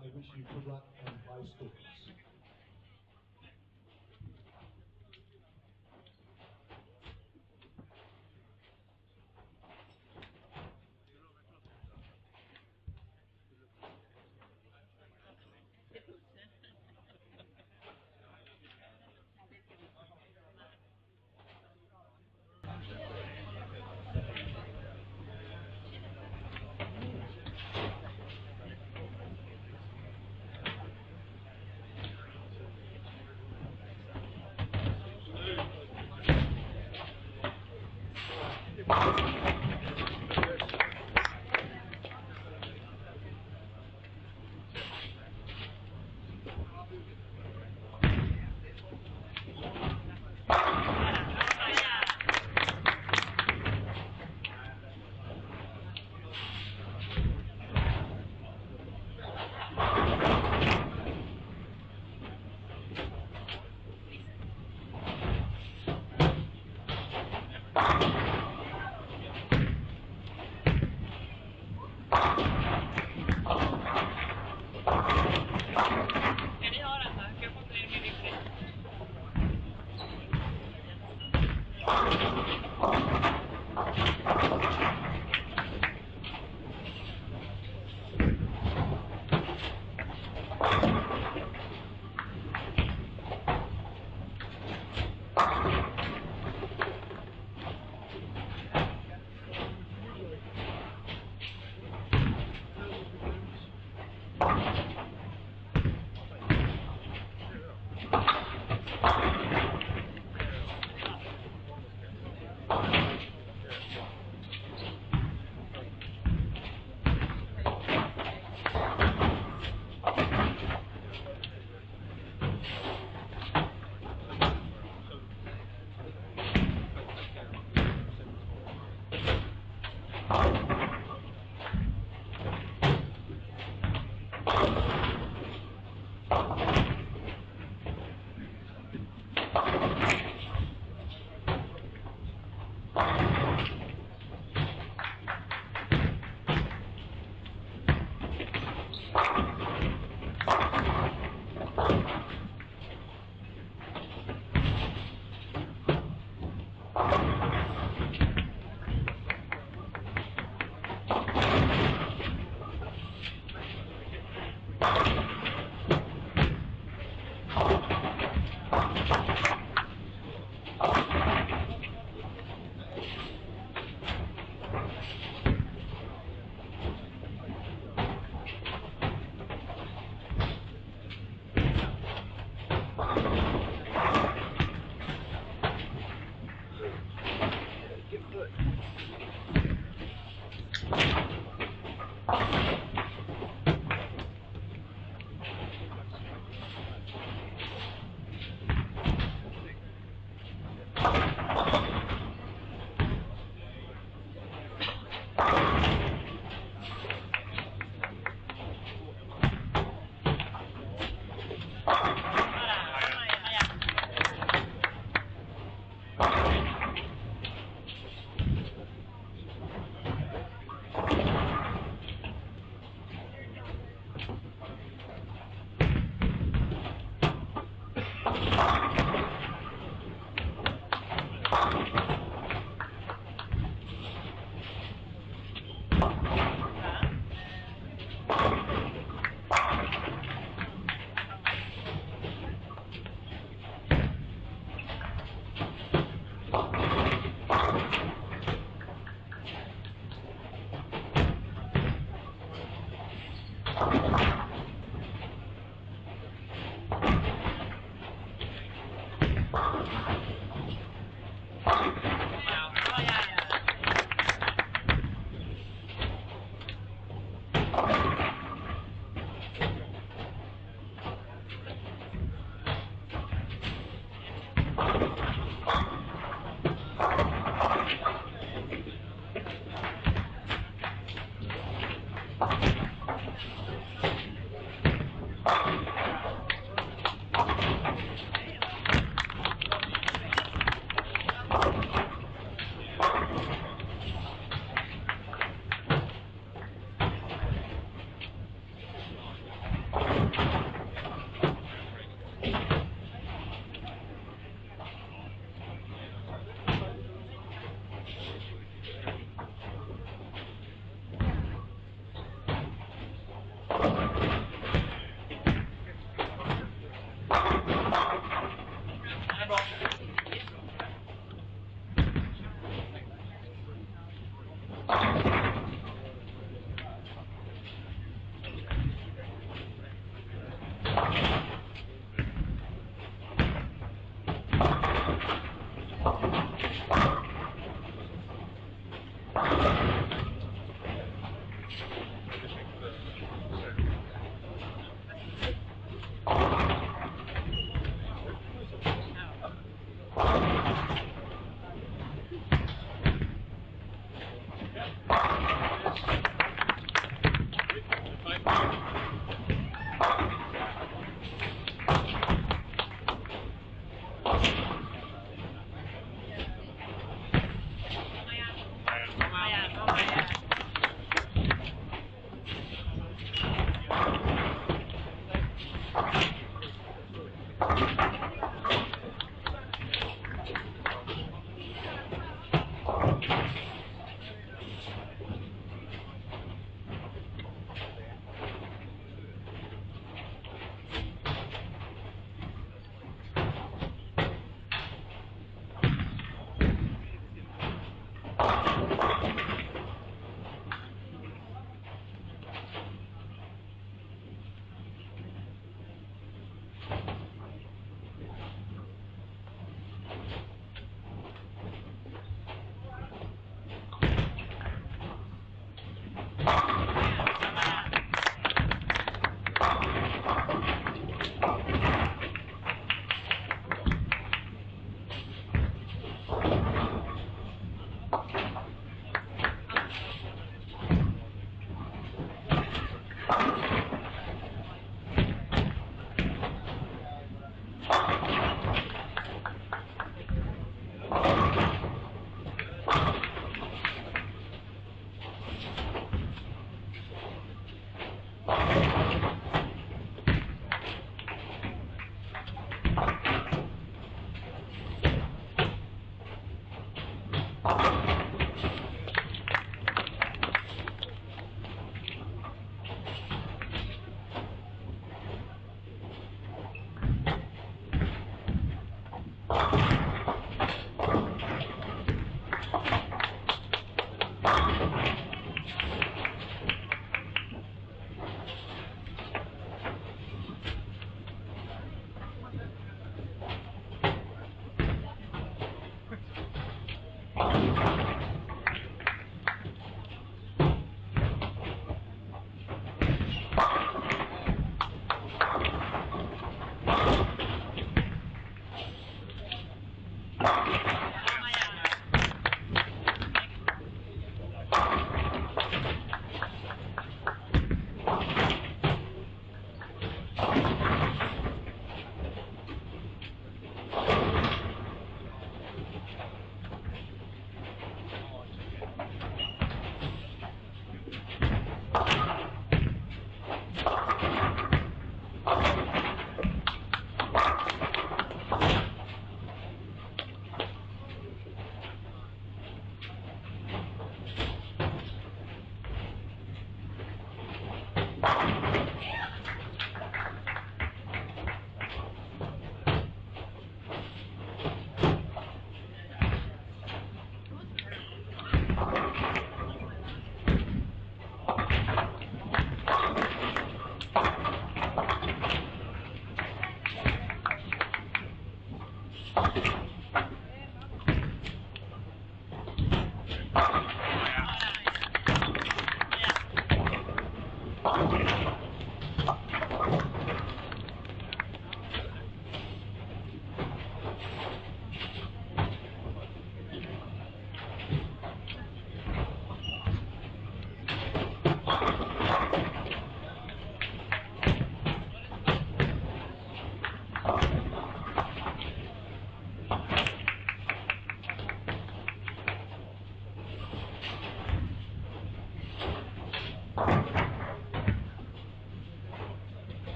I wish you good luck and high scores.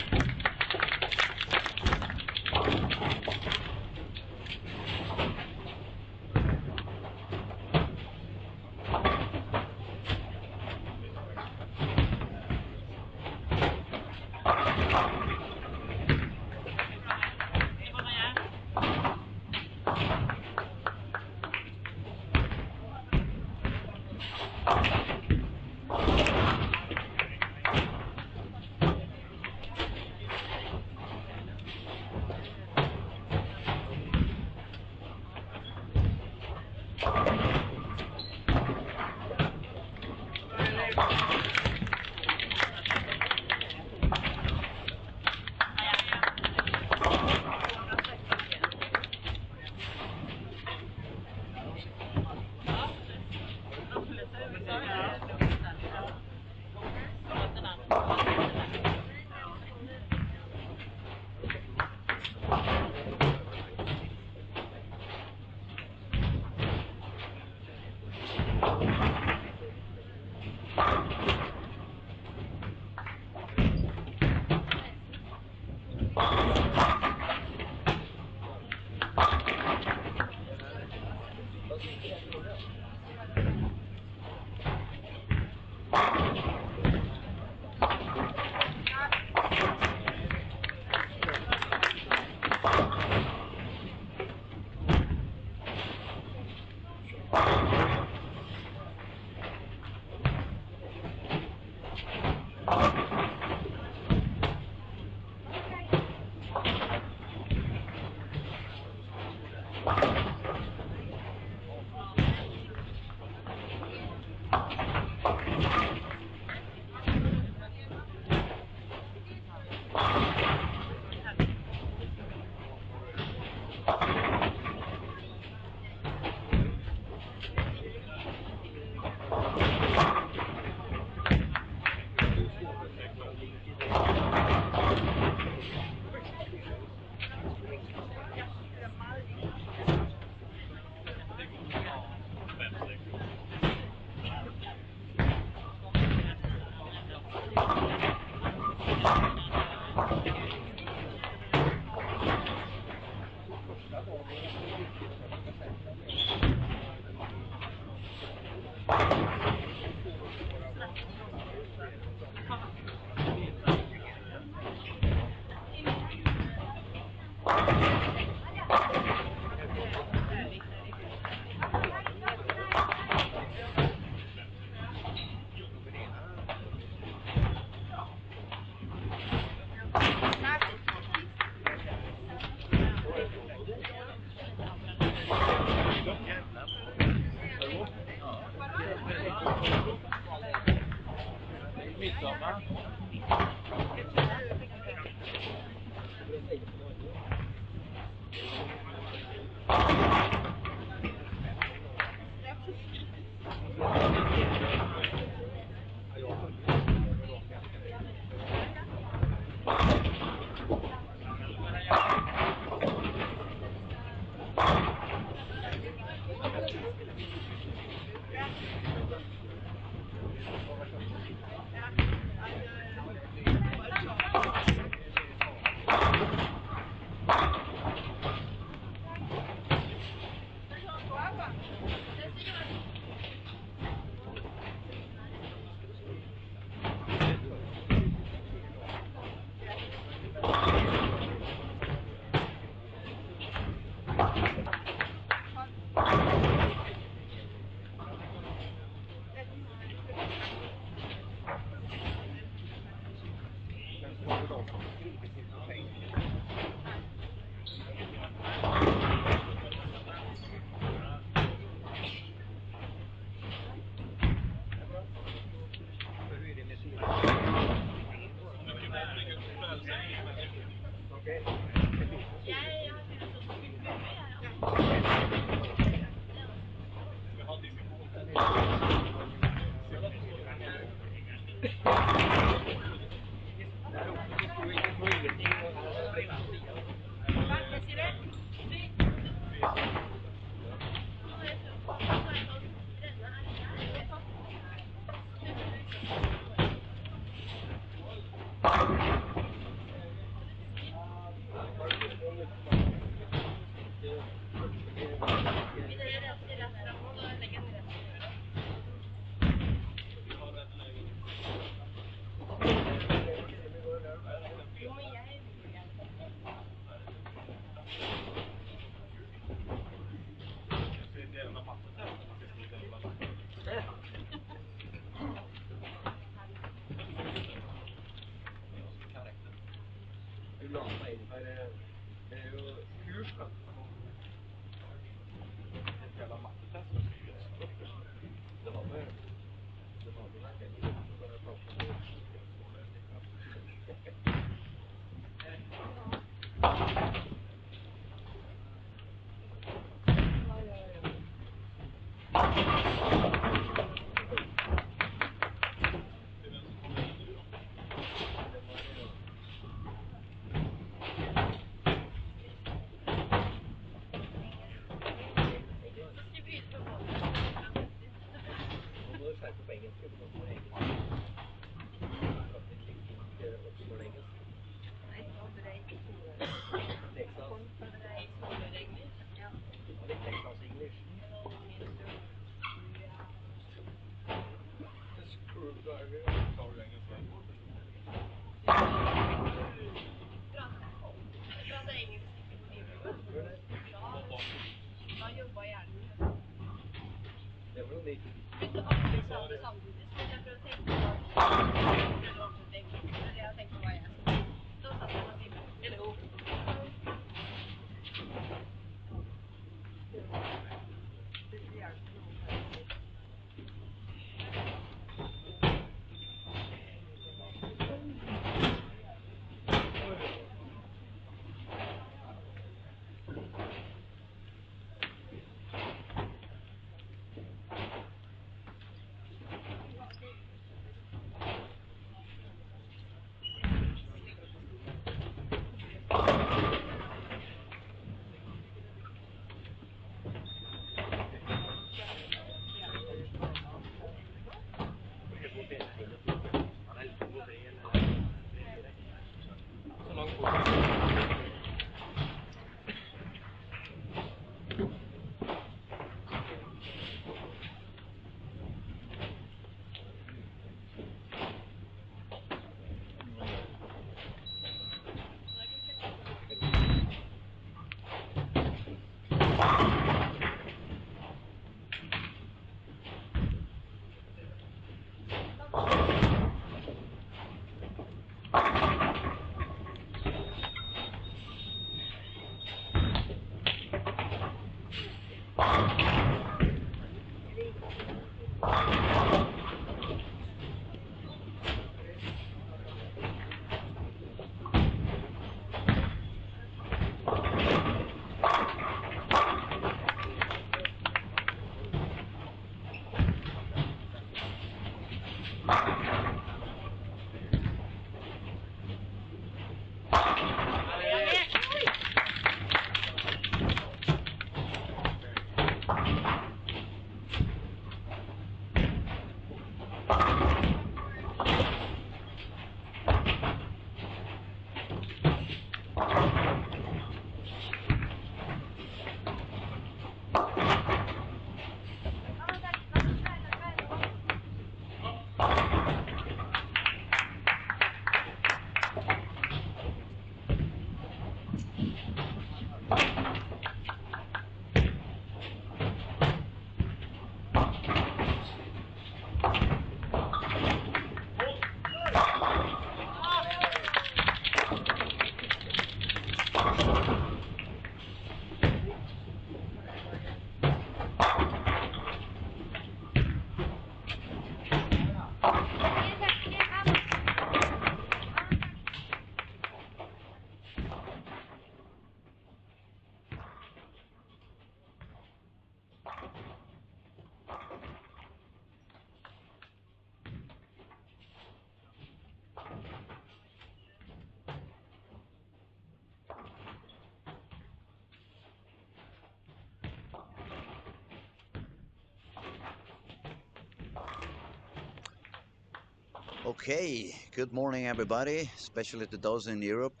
Okay, good morning, everybody, especially to those in Europe.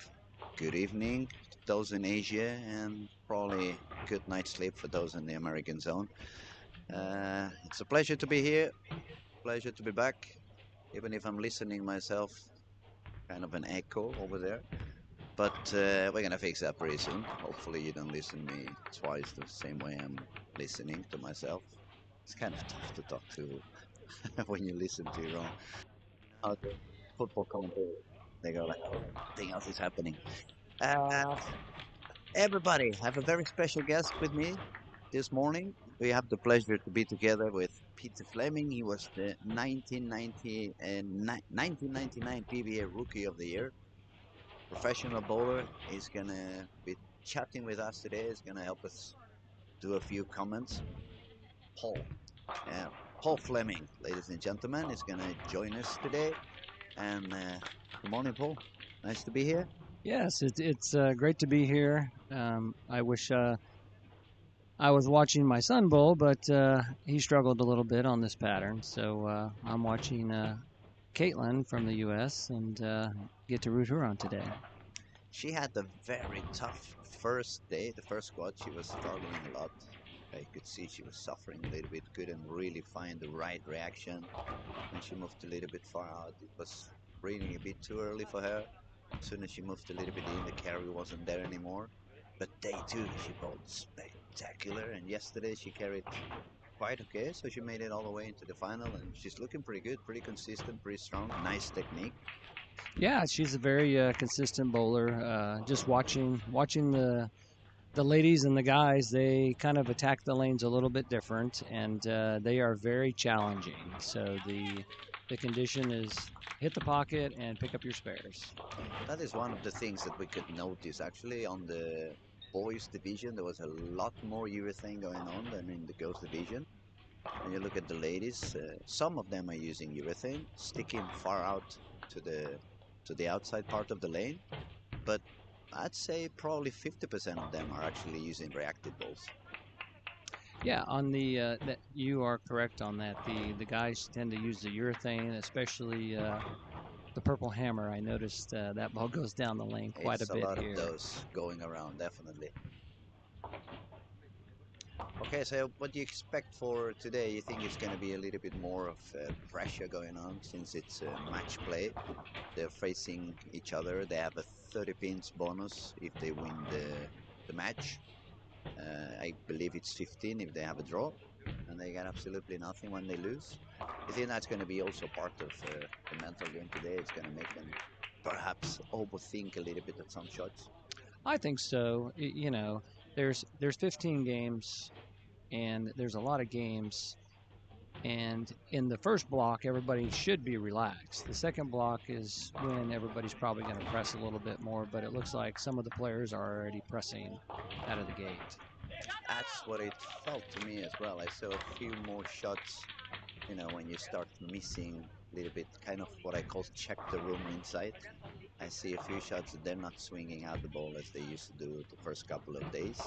Good evening to those in Asia, and probably good night's sleep for those in the American zone. It's a pleasure to be here, pleasure to be back, even if I'm listening myself, kind of an echo over there. But we're gonna fix that pretty soon. Hopefully, you don't listen to me twice the same way I'm listening to myself. It's kind of tough to talk to when you listen to your own. How the football commentators, they go like, "Oh, nothing else is happening." Uh, Everybody, have a very special guest with me this morning. We have the pleasure to be together with Peter Fleming. He was the 1999 PBA Rookie of the Year, professional bowler. He's gonna be chatting with us today. He's gonna help us do a few comments. Paul, Paul Fleming, ladies and gentlemen, is going to join us today. And good morning, Paul. Nice to be here. Yes, it's great to be here. I wish I was watching my son bowl, but he struggled a little bit on this pattern. So I'm watching Caitlyn from the U.S. and get to root her on today. She had a very tough first day. The first squat, she was struggling a lot. I could see she was suffering a little bit, couldn't really find the right reaction. When she moved a little bit far out, it was breathing a bit too early for her. As soon as she moved a little bit in, the carry wasn't there anymore. But day two, she bowled spectacular, and yesterday she carried quite okay, so she made it all the way into the final, and she's looking pretty good, pretty consistent, pretty strong, nice technique. Yeah, she's a very consistent bowler. Just watching the ladies and the guys, they kind of attack the lanes a little bit different, and they are very challenging. So the condition is hit the pocket and pick up your spares. That is one of the things that we could notice actually on the boys division. There was a lot more urethane going on than in the girls division. When you look at the ladies, some of them are using urethane, sticking far out to the outside part of the lane, but I'd say probably 50% of them are actually using reactive balls. Yeah, on that you are correct on that. The guys tend to use the urethane, especially the purple hammer. I noticed that ball goes down the lane quite It's a a bit lot of here. those going around, definitely. Okay, so what do you expect for today? You think it's going to be a little bit more of pressure going on since it's match play? They're facing each other. They have a 30 pins bonus if they win the match. I believe it's 15 if they have a draw, and they get absolutely nothing when they lose. I think that's going to be also part of the mental game today. It's going to make them perhaps overthink a little bit at some shots. I think so. You know, there's 15 games, and there's a lot of games. And in the first block, everybody should be relaxed. The second block is when everybody's probably going to press a little bit more, but it looks like some of the players are already pressing out of the gate. That's what it felt to me as well. I saw a few more shots, when you start missing a little bit, kind of what I call check the room inside. I see a few shots that they're not swinging out the ball as they used to do the first couple of days.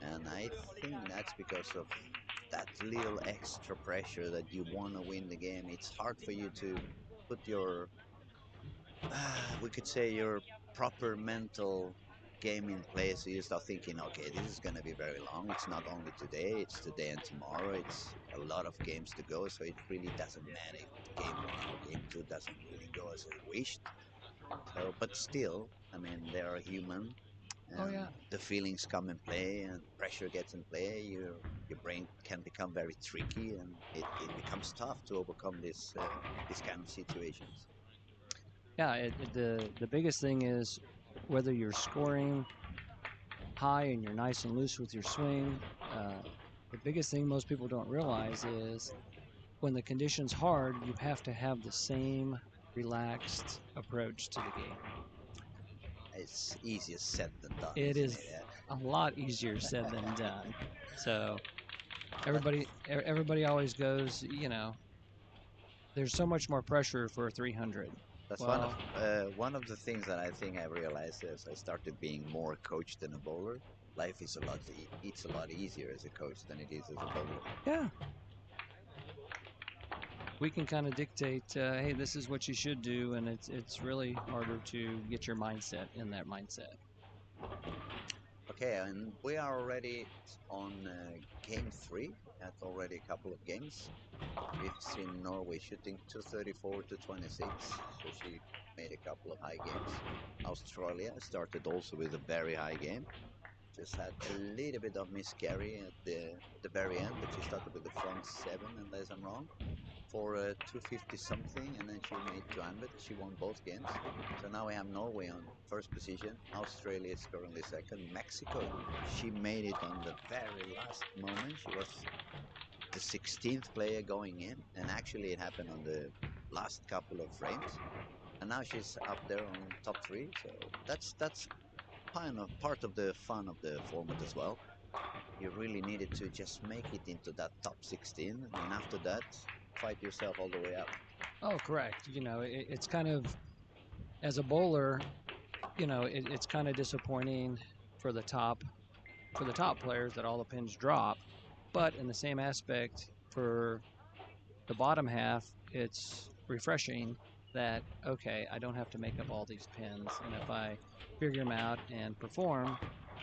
And I think that's because of that little extra pressure that you want to win the game. It's hard for you to put your, we could say, your proper mental game in place. So you start thinking, okay, this is going to be very long. It's not only today, it's today and tomorrow. It's a lot of games to go. So it really doesn't matter if game one or game two doesn't really go as I wished. So, but still, I mean, they are human. Oh yeah. The feelings come in play and pressure gets in play. Your brain can become very tricky, and it becomes tough to overcome this kind of situations. Yeah, the biggest thing is whether you're scoring high and you're nice and loose with your swing. The biggest thing most people don't realize is when the condition's hard, you have to have the same relaxed approach to the game. It's easier said than done, It isn't is it? a lot easier said than done. So That, everybody always goes, there's so much more pressure for 300. that's Well, one of the things that I think I realized as I started being more a coach than a bowler. Life is it's a lot easier as a coach than it is as a bowler. yeah, we can kind of dictate, hey, this is what you should do, and it's really harder to get your mindset in that mindset. Okay, and we are already on game three. That's already a couple of games. We've seen Norway shooting 234 to 26, so she made a couple of high games. Australia started also with a very high game. Just had a little bit of miscarry at the very end, but she started with the front seven, unless I'm wrong, for 250 something, and then she made 200. She won both games. So now we have Norway on first position. Australia is currently second. Mexico, she made it on the very last moment. She was the 16th player going in, and actually it happened on the last couple of frames. And now she's up there on top three. So that's kind of part of the fun of the format as well. you really needed to just make it into that top 16, and after that, fight yourself all the way up. Oh, correct. You know, it's kind of, as a bowler, you know, it's kind of disappointing for the top players that all the pins drop, but in the same aspect for the bottom half, it's refreshing that, okay, I don't have to make up all these pins, and if I figure them out and perform,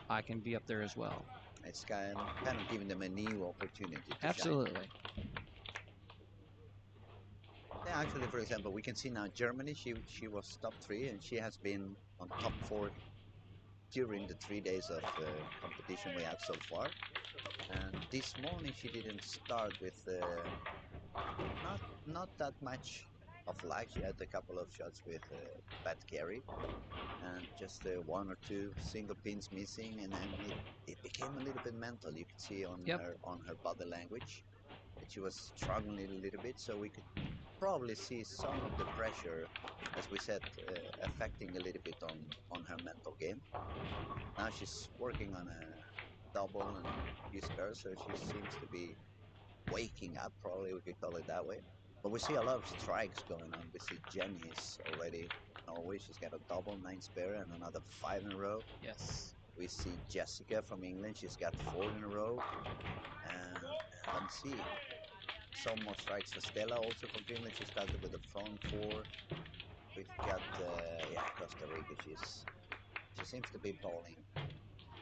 I can be up there as well. It's kind of giving them a new opportunity to Absolutely. shine. Yeah, actually, for example, we can see now Germany, she was top 3, and she has been on top 4 during the 3 days of competition we had so far. And this morning she didn't start with not that much of lag. She had a couple of shots with bad carry and just 1 or 2 single pins missing, and then it became a little bit mental. You could see on her body language that she was struggling a little bit, so we could probably see some of the pressure, as we said, affecting a little bit on her mental game. Now she's working on a double and few spares, so she seems to be waking up, probably we could call it that way. But we see a lot of strikes going on. We see Jenny is already Norway. She's got a double 9 spare and another 5 in a row. Yes. We see Jessica from England. She's got 4 in a row. And let me see. Some more strikes for Stella, also from Finland. She started with a front 4. We've got Costa Rica. She seems to be bowling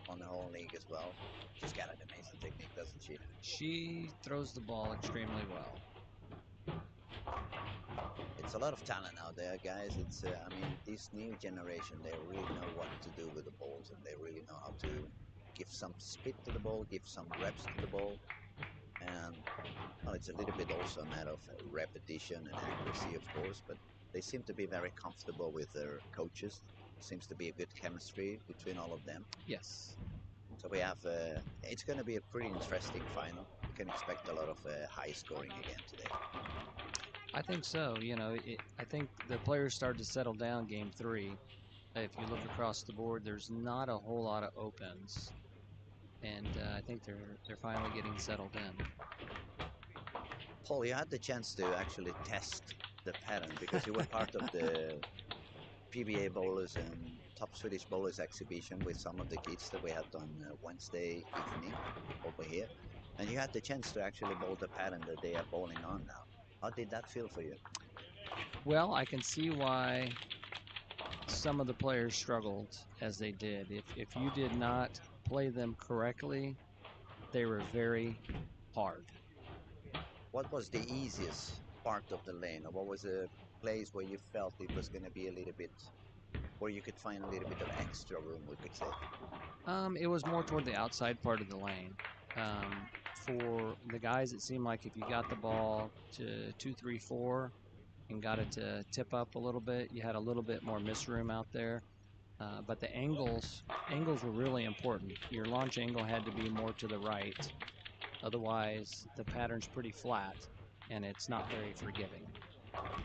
on the whole league as well. She's got an amazing technique, doesn't she? She throws the ball extremely well. It's a lot of talent out there, guys. It's I mean, this new generation, they really know what to do with the balls, and they really know how to give some speed to the ball, give some reps to the ball. And well, it's a little bit also a matter of repetition and accuracy, of course, but they seem to be very comfortable with their coaches. Seems to be a good chemistry between all of them. Yes. So we have, it's going to be a pretty interesting final. We can expect a lot of high scoring again today. I think so. You know, I think the players started to settle down game 3. If you look across the board, there's not a whole lot of opens, and I think they're finally getting settled in. Paul, you had the chance to actually test the pattern because you were part of the PBA bowlers and top Swedish bowlers exhibition with some of the kids that we had on Wednesday evening over here, and you had the chance to actually bowl the pattern that they are bowling on now. How did that feel for you? Well, I can see why some of the players struggled as they did. If you did not play them correctly, they were very hard. What was the easiest part of the lane, or what was a place where you felt it was going to be a little bit, where you could find a little bit of extra room, we could say? It was more toward the outside part of the lane. For the guys, it seemed like if you got the ball to 2, 3, 4 and got it to tip up a little bit, you had a little bit more miss room out there. But the angles were really important. Your launch angle had to be more to the right. Otherwise, the pattern's pretty flat, and it's not very forgiving.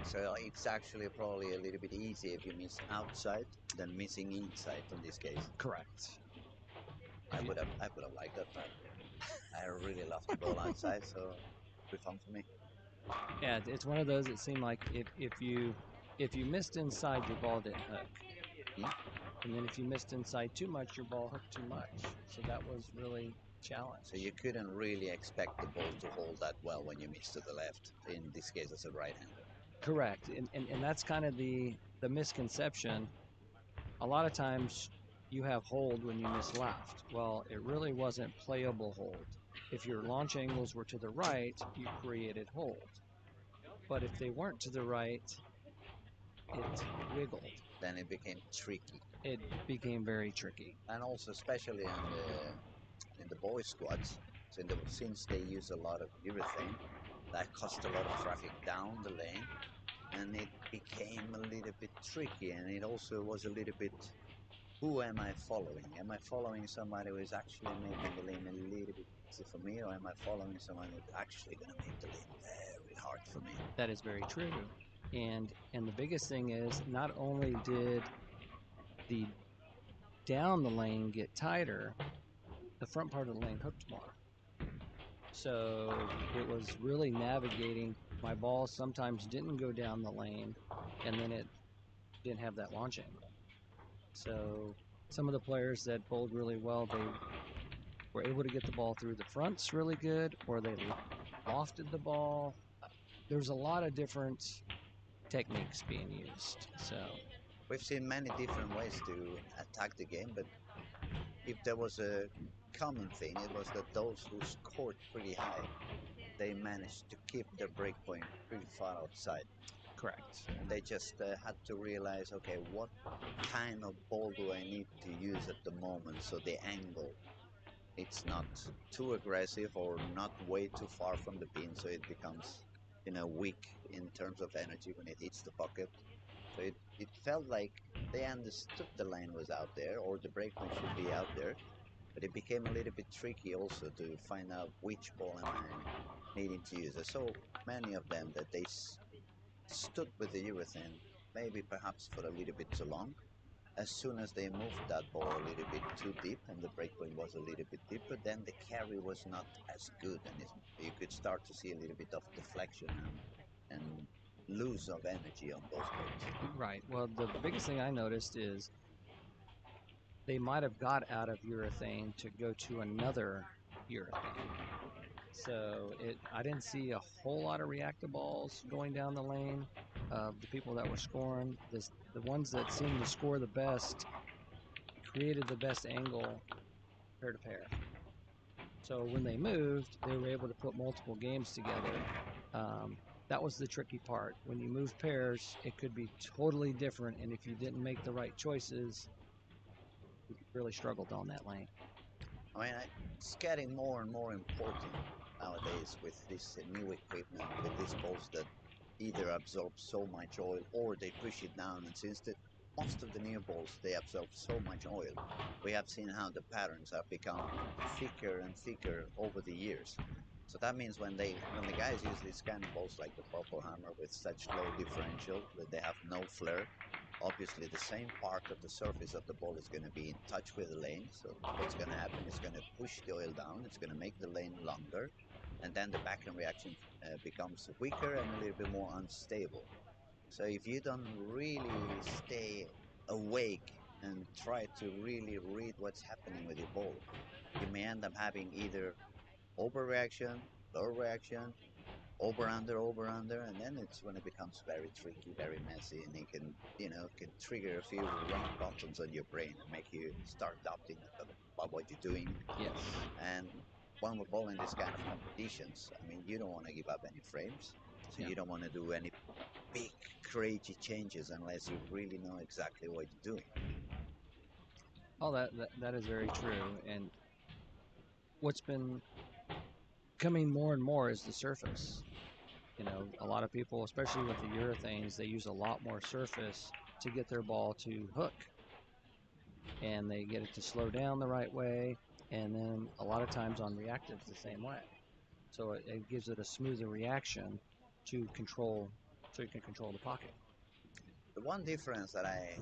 So it's actually probably a little bit easier if you miss outside than missing inside in this case. Correct. I would have liked that part. I really love the ball outside, so it'd be fun for me. Yeah, it's one of those. It seemed like if you missed inside, your ball didn't hook, and then if you missed inside too much, your ball hooked too much. So that was really challenge. So you couldn't really expect the ball to hold that well when you miss to the left. In this case, as a right-hander. Correct, and that's kind of the misconception. A lot of times you have hold when you miss left. Well, it really wasn't playable hold. If your launch angles were to the right, you created hold. But if they weren't to the right, it wiggled. Then it became tricky. It became very tricky. And also, especially in the boys' squads, since they use a lot of urethane, that caused a lot of traffic down the lane, and it became a little bit tricky. And it also was a little bit, who am I following? Am I following somebody who is actually making the lane a little bit easy for me, or am I following someone who's actually going to make the lane very hard for me? That is very true. And the biggest thing is, not only did the down the lane get tighter, the front part of the lane hooked more. So it was really navigating. My ball sometimes didn't go down the lane, and then it didn't have that launch angle. So some of the players that bowled really well, they were able to get the ball through the fronts really good, or they lofted the ball. There's a lot of different techniques being used. So We've seen many different ways to attack the game, but if there was a common thing, it was that those who scored pretty high, they managed to keep their break point pretty far outside. correct. And they just had to realize, okay, what kind of ball do I need to use at the moment so the angle it's not too aggressive or not way too far from the pin, so it becomes weak in terms of energy when it hits the pocket. So it felt like they understood the lane was out there or the break point should be out there, but it became a little bit tricky also to find out which ball am I needing to use. I saw many of them that they stood with the urethane, maybe perhaps for a little bit too long. As soon as they moved that ball a little bit too deep and the breakpoint was a little bit deeper, then the carry was not as good, and you could start to see a little bit of deflection and lose of energy on those balls. Right. Well, the biggest thing I noticed is they might have got out of urethane to go to another urethane. So I didn't see a whole lot of reactive balls going down the lane. The people that were scoring, the ones that seemed to score the best, created the best angle pair to pair. So when they moved, they were able to put multiple games together. That was the tricky part. When you move pairs, it could be totally different, and if you didn't make the right choices, you really struggled on that lane. I mean, it's getting more and more important nowadays with this new equipment, with these balls that either absorb so much oil or they push it down. And since most of the new balls, they absorb so much oil, we have seen how the patterns have become thicker and thicker over the years. So that means when the guys use these kind of balls like the Purple Hammer with such low differential that they have no flare, obviously the same part of the surface of the ball is going to be in touch with the lane. So what's going to happen is going to push the oil down, it's going to make the lane longer, and then the backhand reaction becomes weaker and a little bit more unstable. So if you don't really stay awake and try to really read what's happening with your ball, you may end up having either overreaction, low reaction, over under, and then it's when it becomes very tricky, very messy, and it can trigger a few wrong buttons on your brain and make you start doubting about what you're doing. Yes. And when we're bowling this kind of competitions, I mean, you don't want to give up any frames, so you don't want to do any big crazy changes unless you really know exactly what you're doing. Oh, that is very true. And what's been coming more and more is the surface. A lot of people, especially with the urethanes, they use a lot more surface to get their ball to hook. And they get it to slow down the right way, and then a lot of times on reactives the same way. So it gives it a smoother reaction to control, so you can control the pocket. The one difference that I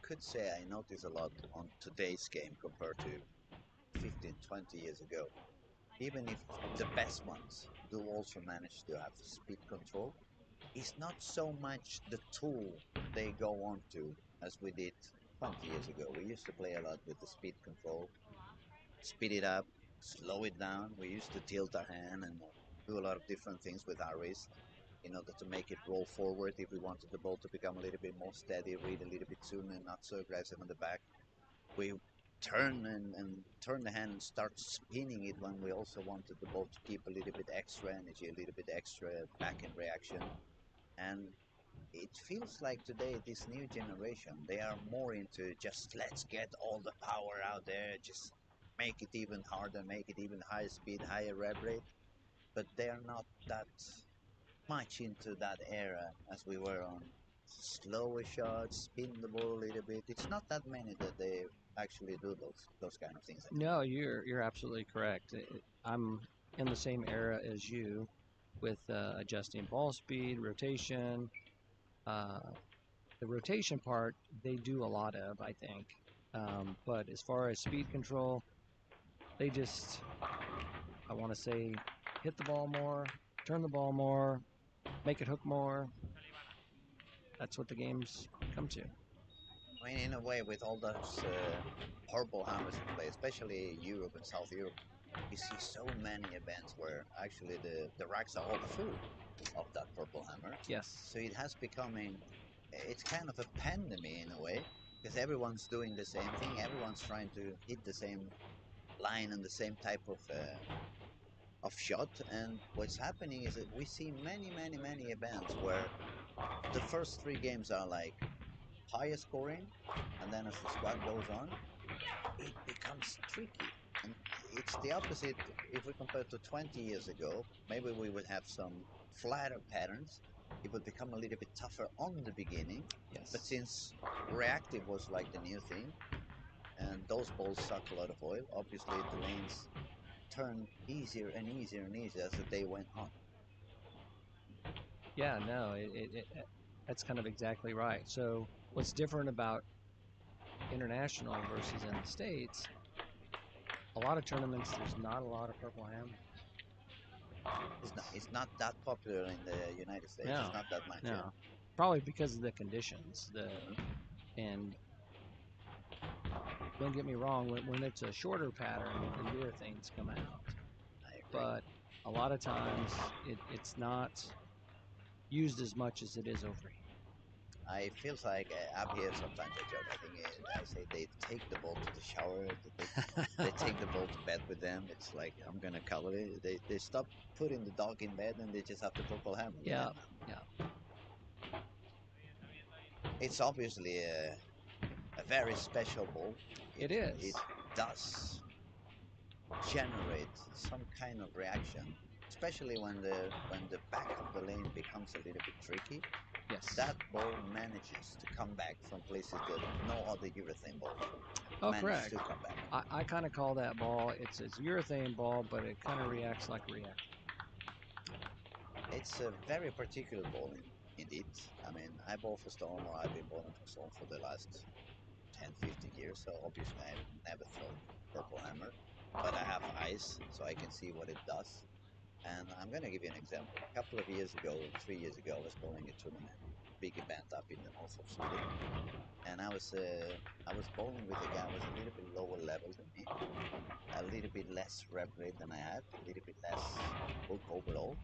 could say I notice a lot on today's game compared to 15, 20 years ago, even if the best ones do also manage to have speed control, it's not so much the tool they go on to as we did 20 years ago. We used to play a lot with the speed control, speed it up, slow it down. We used to tilt our hand and do a lot of different things with our wrist in order to make it roll forward if we wanted the ball to become a little bit more steady, read a little bit sooner, not so aggressive on the back. We turn and turn the hand and start spinning it when we also wanted the ball to keep a little bit extra energy, a little bit extra back end reaction. And it feels like today, this new generation, they are more into just let's get all the power out there, just make it even harder, make it even higher speed, higher rev rate. But they are not that much into that era as we were on slower shots, spin the ball a little bit. It's not that many that they actually do those kind of things. No, you're absolutely correct. I'm in the same era as you with adjusting ball speed, rotation. The rotation part they do a lot of, I think. But as far as speed control, They just, I want to say, hit the ball more, turn the ball more, make it hook more. That's what the games come to. I mean, in a way, with all those purple hammers in play, especially Europe and South Europe, you see so many events where actually the racks are all full of that purple hammer. Yes. So it has becoming, it's kind of a pandemic in a way, because everyone's doing the same thing. Everyone's trying to hit the same line and the same type of shot. And what's happening is that we see many events where the first 3 games are like higher scoring, and then as the squad goes on, it becomes tricky. And it's the opposite. If we compare to 20 years ago, maybe we would have some flatter patterns. It would become a little bit tougher on the beginning. Yes. But since reactive was like the new thing, and those balls suck a lot of oil, obviously the lanes turned easier and easier and easier as the day went on. Yeah, no, that's kind of exactly right. So what's different about international versus in the States, a lot of tournaments, there's not a lot of purple ham. It's not that popular in the United States. No, it's not that much. no. Yeah. Probably because of the conditions. And don't get me wrong, when it's a shorter pattern, the urethanes come out. I agree. But a lot of times it's not used as much as it is over here. I feels like up here sometimes I joke. I think I say they take the ball to the shower. They take the ball to bed with them. It's like, I'm gonna cover it. They stop putting the dog in bed and they just have the purple hammer. Yeah, yeah. yeah. It's obviously a very special ball. It is. It does generate some kind of reaction, especially when the back of the lane becomes a little bit tricky. Yes. That ball manages to come back from places that no other urethane ball manages correct. to come back. I kind of call that ball, it's a urethane ball, but it kind of reacts like a reactor. It's a very particular ball indeed. I mean, I ball for Storm, or I've been bowling for Storm for the last 10, 15 years, so obviously I've never thrown purple hammer, but I have eyes, so I can see what it does. And I'm going to give you an example. A couple of years ago, 3 years ago, I was bowling a tournament, big event up in the north of Sweden, and I was bowling with a guy who was a little bit lower level than me, a little bit less rev rate than I had, a little bit less hook overall,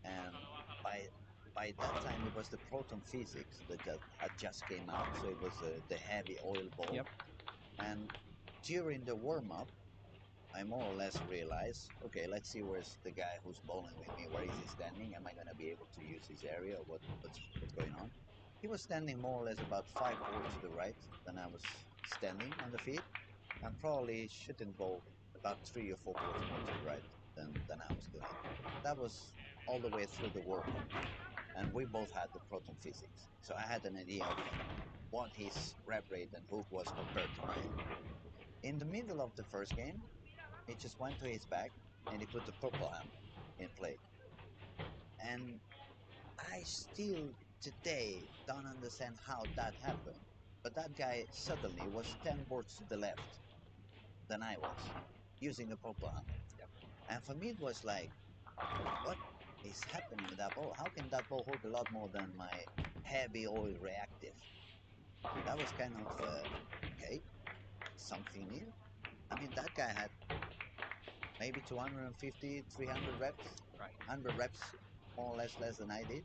and by that time it was the proton physics that had just came out, so it was the heavy oil ball. Yep. And during the warm-up, I more or less realized, okay, let's see where's the guy who's bowling with me, where is he standing? Am I going to be able to use his area? What's going on? He was standing more or less about 5 balls to the right than I was standing on the feet, and probably shouldn't bowl about 3 or 4 balls more to the right than I was doing. That was all the way through the warm-up, and we both had the proton physics. So I had an idea of what his rev rate and hook was compared to mine. In the middle of the first game, he just went to his back and he put the purple hammer in play. And I still today don't understand how that happened. But that guy suddenly was 10 boards to the left than I was, using the purple hammer. And for me it was like, what is happening with that ball? How can that ball hold a lot more than my heavy oil reactive? That was kind of, okay, something new. I mean, that guy had maybe 250, 300 reps, Right. 100 reps, more or less than I did.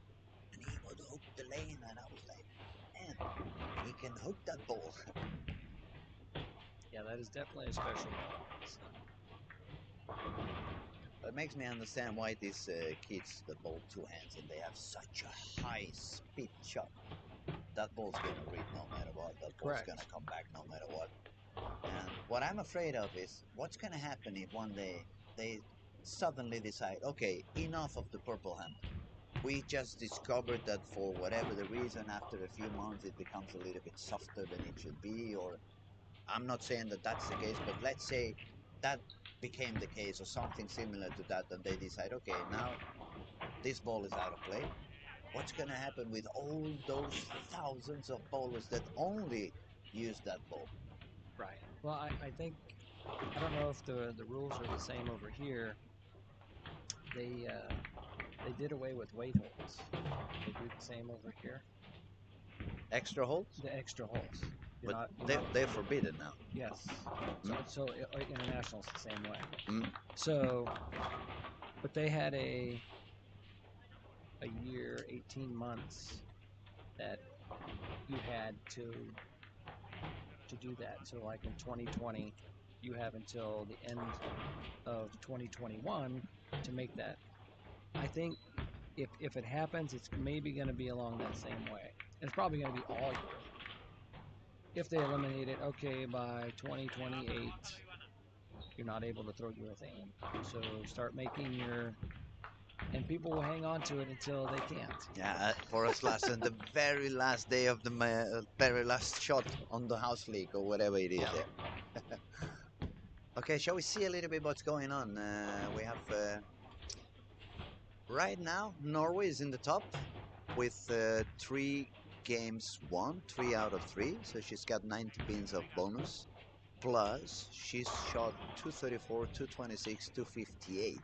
And he would hook the lane, and I was like, man, he can hook that ball. Yeah, that is definitely a special ball. It makes me understand why these kids that bowl 2 hands and they have such a high speed shot. That ball's going to read no matter what. That ball's going to come back no matter what. And what I'm afraid of is what's going to happen if one day they suddenly decide, okay, enough of the purple hammer. We just discovered that for whatever the reason, after a few months, it becomes a little bit softer than it should be. Or I'm not saying that that's the case, but let's say that became the case or something similar to that, and they decide, okay, now this ball is out of play. What's going to happen with all those thousands of bowlers that only use that ball? Right. Well, I think I don't know if the rules are the same over here. They did away with weight holds. They do the same over here. Extra holds? The extra holds. But they're forbidden now. Yes. So international's the same way. Mm. So, but they had a year, 18 months that you had to do that. So like in 2020, you have until the end of 2021 to make that. I think if it happens, it's maybe going to be along that same way. It's probably going to be all year. If they eliminate it, okay, by 2028, you're not able to throw urethane. So start making your, and people will hang on to it until they can't. Yeah, for us last on the very last day of the very last shot on the house league or whatever it is. Yeah. Okay, shall we see a little bit what's going on? We have right now Norway is in the top with 3 games won, 3 out of 3. So she's got 90 pins of bonus. Plus she's shot 234, 226, 258.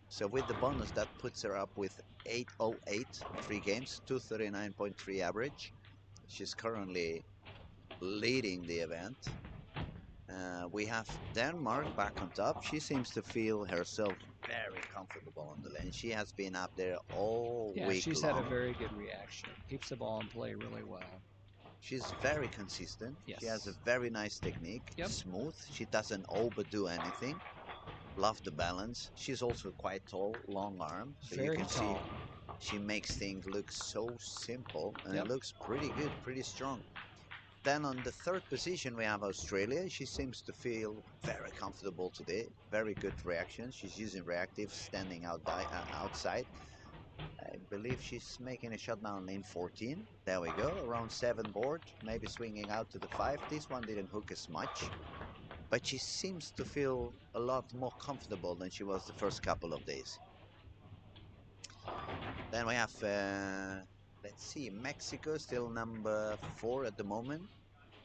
So with the bonus, that puts her up with 808, 3 games, 239.3 average. She's currently leading the event. We have Denmark back on top. She seems to feel herself very comfortable on the lane. She has been up there all week long. Yeah, she's had a very good reaction. Keeps the ball in play really well. She's very consistent. Yes. She has a very nice technique. Yep. Smooth. She doesn't overdo anything. Love the balance. She's also quite tall, long arm. So very you can tall. see she makes things look so simple, and Yep. it looks pretty good, pretty strong. Then on the 3rd position we have Australia. She seems to feel very comfortable today. Very good reaction. She's using reactive, standing outside. I believe she's making a shot down lane 14. There we go, around 7 board, maybe swinging out to the 5. This one didn't hook as much, but she seems to feel a lot more comfortable than she was the first couple of days. Then we have, let's see, Mexico, still number 4 at the moment.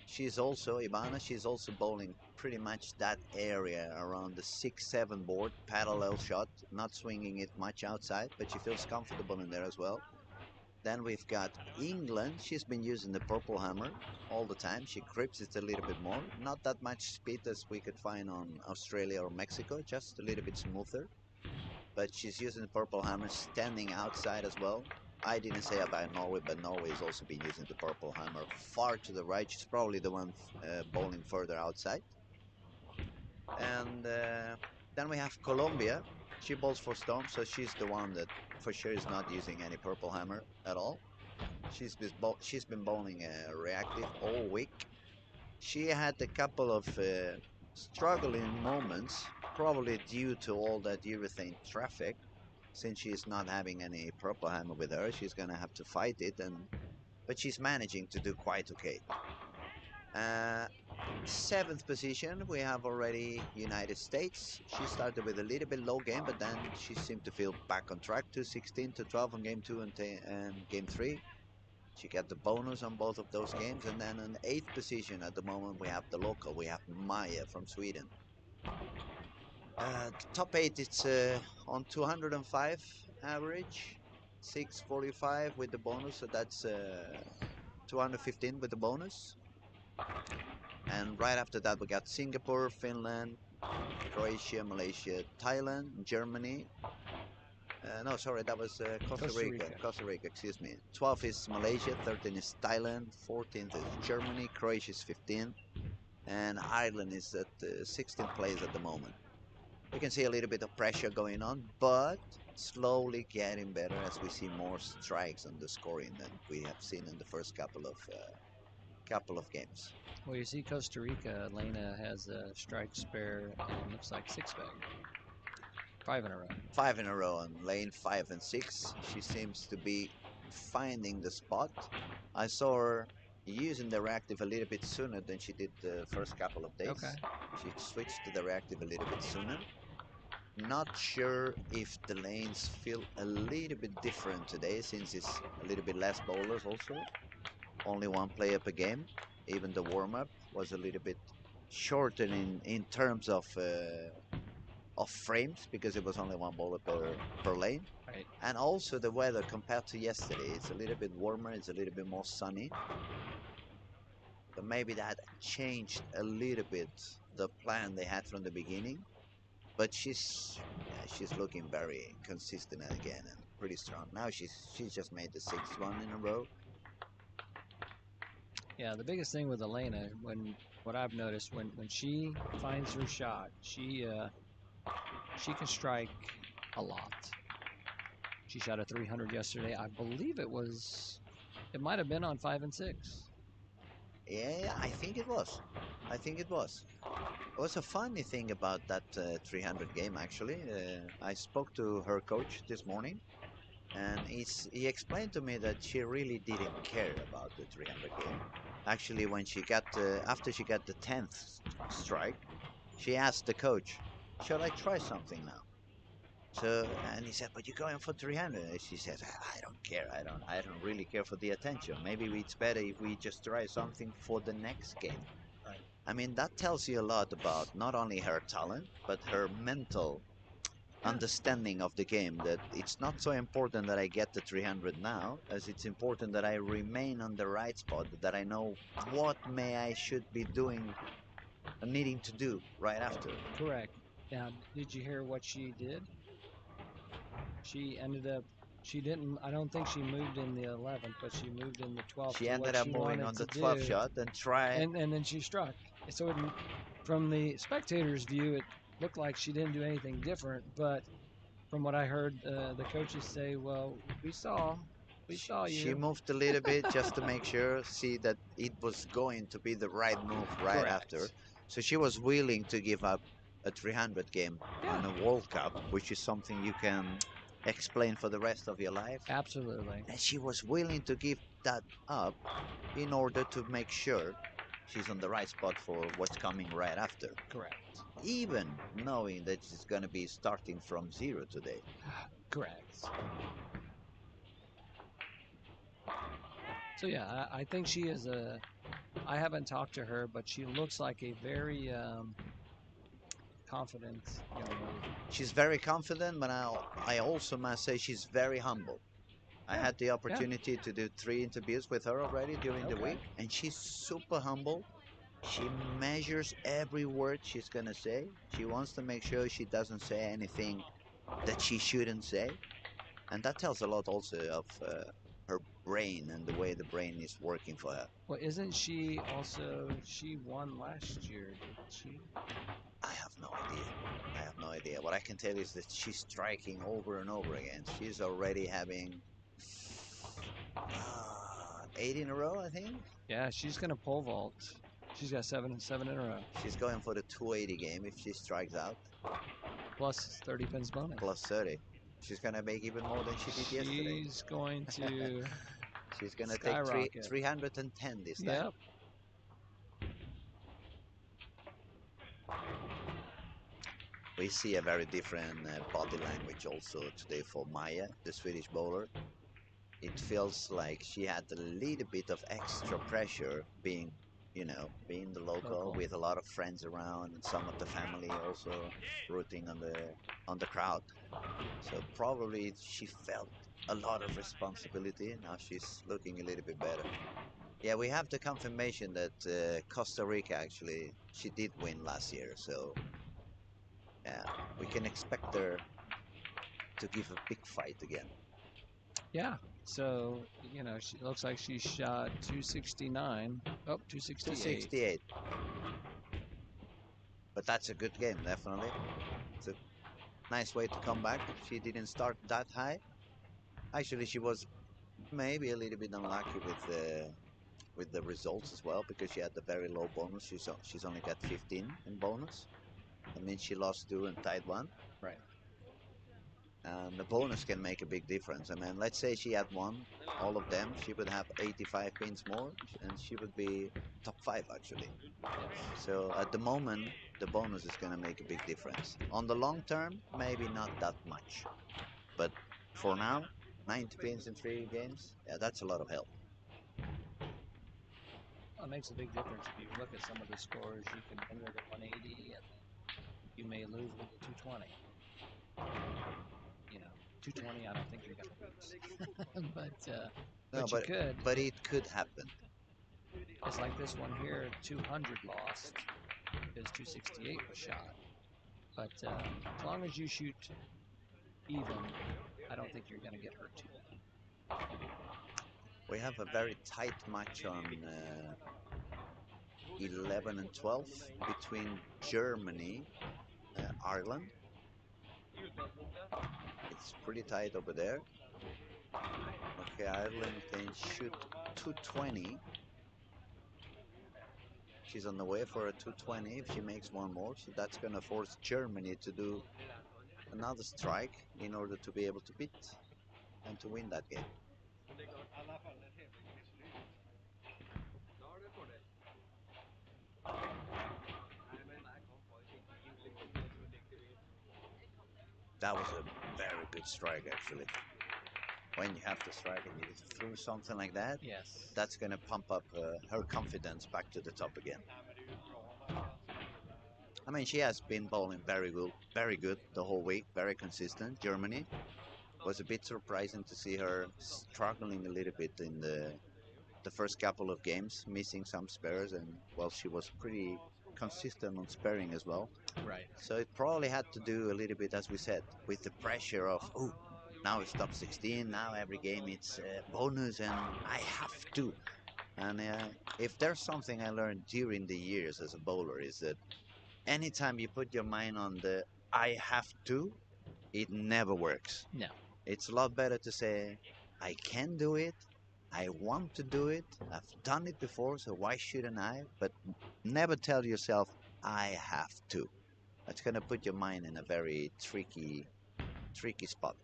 She's also, Ivana, she's also bowling pretty much that area around the 6-7 board, parallel shot, not swinging it much outside, but she feels comfortable in there as well. Then we've got England. She's been using the purple hammer all the time. She grips it a little bit more. Not that much speed as we could find on Australia or Mexico, just a little bit smoother. But she's using the purple hammer, standing outside as well. I didn't say about Norway, but Norway has also been using the purple hammer far to the right. She's probably the one bowling further outside. And then we have Colombia. She bowls for Storm, so she's the one that for sure is not using any purple hammer at all. She's been bowling reactive all week. She had a couple of struggling moments, probably due to all that urethane traffic. Since she's not having any purple hammer with her, she's gonna have to fight it, but she's managing to do quite okay. 7th position, we have already United States. She started with a little bit low game, but then she seemed to feel back on track. 216 to 12 on game 2 and game 3. She got the bonus on both of those games. And then in 8th position at the moment, we have the local. We have Maya from Sweden. The top 8, it's on 205 average, 645 with the bonus, so that's 215 with the bonus. And right after that we got Singapore, Finland, Croatia, Malaysia, Thailand, Germany. No, sorry, that was Costa Rica, excuse me. 12 is Malaysia, 13 is Thailand, 14th is Germany, Croatia is 15th, and Ireland is at 16th place at the moment. We can see a little bit of pressure going on, but slowly getting better as we see more strikes on the scoring than we have seen in the first couple of games. Well, you see Costa Rica, Lena has a strike spare and looks like 6-bagger. 5 in a row. 5 in a row on lane 5 and 6. She seems to be finding the spot. I saw her using the reactive a little bit sooner than she did the first couple of days. Okay. She switched to the reactive a little bit sooner. Not sure if the lanes feel a little bit different today, since it's a little bit less bowlers also. Only 1 player per game. Even the warm-up was a little bit shorter in terms of frames because it was only one bowler per lane. Right. And also the weather compared to yesterday, it's a little bit warmer, it's a little bit more sunny. So maybe that changed a little bit the plan they had from the beginning. But she's looking very consistent again and pretty strong. Now she's just made the 6th one in a row. Yeah, the biggest thing with Elena, what I've noticed when she finds her shot, she can strike a lot. She shot a 300 yesterday. I believe it might have been on 5 and 6. Yeah, I think it was. I think it was. It was a funny thing about that 300 game actually. I spoke to her coach this morning, and he explained to me that she really didn't care about the 300 game. Actually, when she got after she got the 10th strike, she asked the coach, "Shall I try something now?" So, and he said, "But you're going for 300." And she says, "I don't care. I don't really care for the attention. Maybe it's better if we just try something for the next game." Right. I mean, that tells you a lot about not only her talent, but her mental understanding of the game, that it's not so important that I get the 300 now, as it's important that I remain on the right spot, that I know what I should be doing, needing to do right after. Correct. Now, did you hear what she did? She ended up. She didn't. I don't think she moved in the 11th, but she moved in the 12th. She ended up moving on the 12th shot and and then she struck. So from the spectator's view, it looked like she didn't do anything different. But from what I heard, the coaches say, "Well, we saw you." She moved a little bit just to make sure, see that it was going to be the right move right Correct. after. So she was willing to give up a 300 game Yeah. on a World Cup, which is something you can explain for the rest of your life. Absolutely. And she was willing to give that up in order to make sure she's on the right spot for what's coming right after. Correct. Even knowing that she's going to be starting from 0 today. Correct. So yeah, I think she is I haven't talked to her, but she looks like a very confident young lady. She's very confident, but I also must say she's very humble. I had the opportunity to do 3 interviews with her already during the week, and she's super humble. She measures every word she's going to say. She wants to make sure she doesn't say anything that she shouldn't say. And that tells a lot also of her brain and the way the brain is working for her. Well, isn't she also, she won last year, didn't she? I have no idea. I have no idea. What I can tell you is that she's striking over and over again. She's already having 8 in a row, I think. Yeah, she's going to pole vault. She's got 7 in a row. She's going for the 280 game if she strikes out. Plus 30 pins bonus. Plus 30. She's going to make even more than she did yesterday. She's going to She's going to take 310 this time. Yep. We see a very different body language also today for Maya, the Swedish bowler. It feels like she had a little bit of extra pressure being the local with a lot of friends around and some of the family also rooting on the crowd. So probably she felt a lot of responsibility. Now she's looking a little bit better. Yeah, we have the confirmation that Costa Rica actually, she did win last year. So yeah, we can expect her to give a big fight again. Yeah. So, she looks like she shot 269. Oh, 268. 268. But that's a good game, definitely. It's a nice way to come back. She didn't start that high. Actually, she was maybe a little bit unlucky with the results as well, because she had the very low bonus. She's only got 15 in bonus. That means she lost 2 and tied 1. Right. And the bonus can make a big difference. I mean, let's say she had won all of them, she would have 85 pins more, and she would be top 5 actually. Yes. So at the moment, the bonus is going to make a big difference. On the long term, maybe not that much. But for now, 90 pins in 3 games, yeah, that's a lot of help. Well, it makes a big difference if you look at some of the scores. You can win with a 180, and you may lose with a 220. You know, 220. I don't think you're going to lose, No, but you could. but it could happen. It's like this one here. 200 lost because 268 was shot. But as long as you shoot even, I don't think you're going to get hurt too bad. We have a very tight match on 11 and 12 between Germany, Ireland. It's pretty tight over there. Okay, Ireland can shoot 220. She's on the way for a 220 if she makes one more. So that's going to force Germany to do another strike in order to be able to beat and to win that game. That was a very good strike, actually. When you have to strike and you throw something like that, yes, that's going to pump up her confidence back to the top again. I mean, she has been bowling very good the whole week, very consistent. Germany was a bit surprising to see her struggling a little bit in the first couple of games, missing some spares, and well, she was pretty consistent on sparing as well. right. So it probably had to do a little bit, as we said, with the pressure of, oh, now it's top 16, now every game it's bonus and I have to. And if there's something I learned during the years as a bowler is that anytime you put your mind on the I have to, it never works. No. It's a lot better to say, I can do it, I want to do it, I've done it before, so why shouldn't I? But never tell yourself, I have to. That's going to put your mind in a very tricky spot.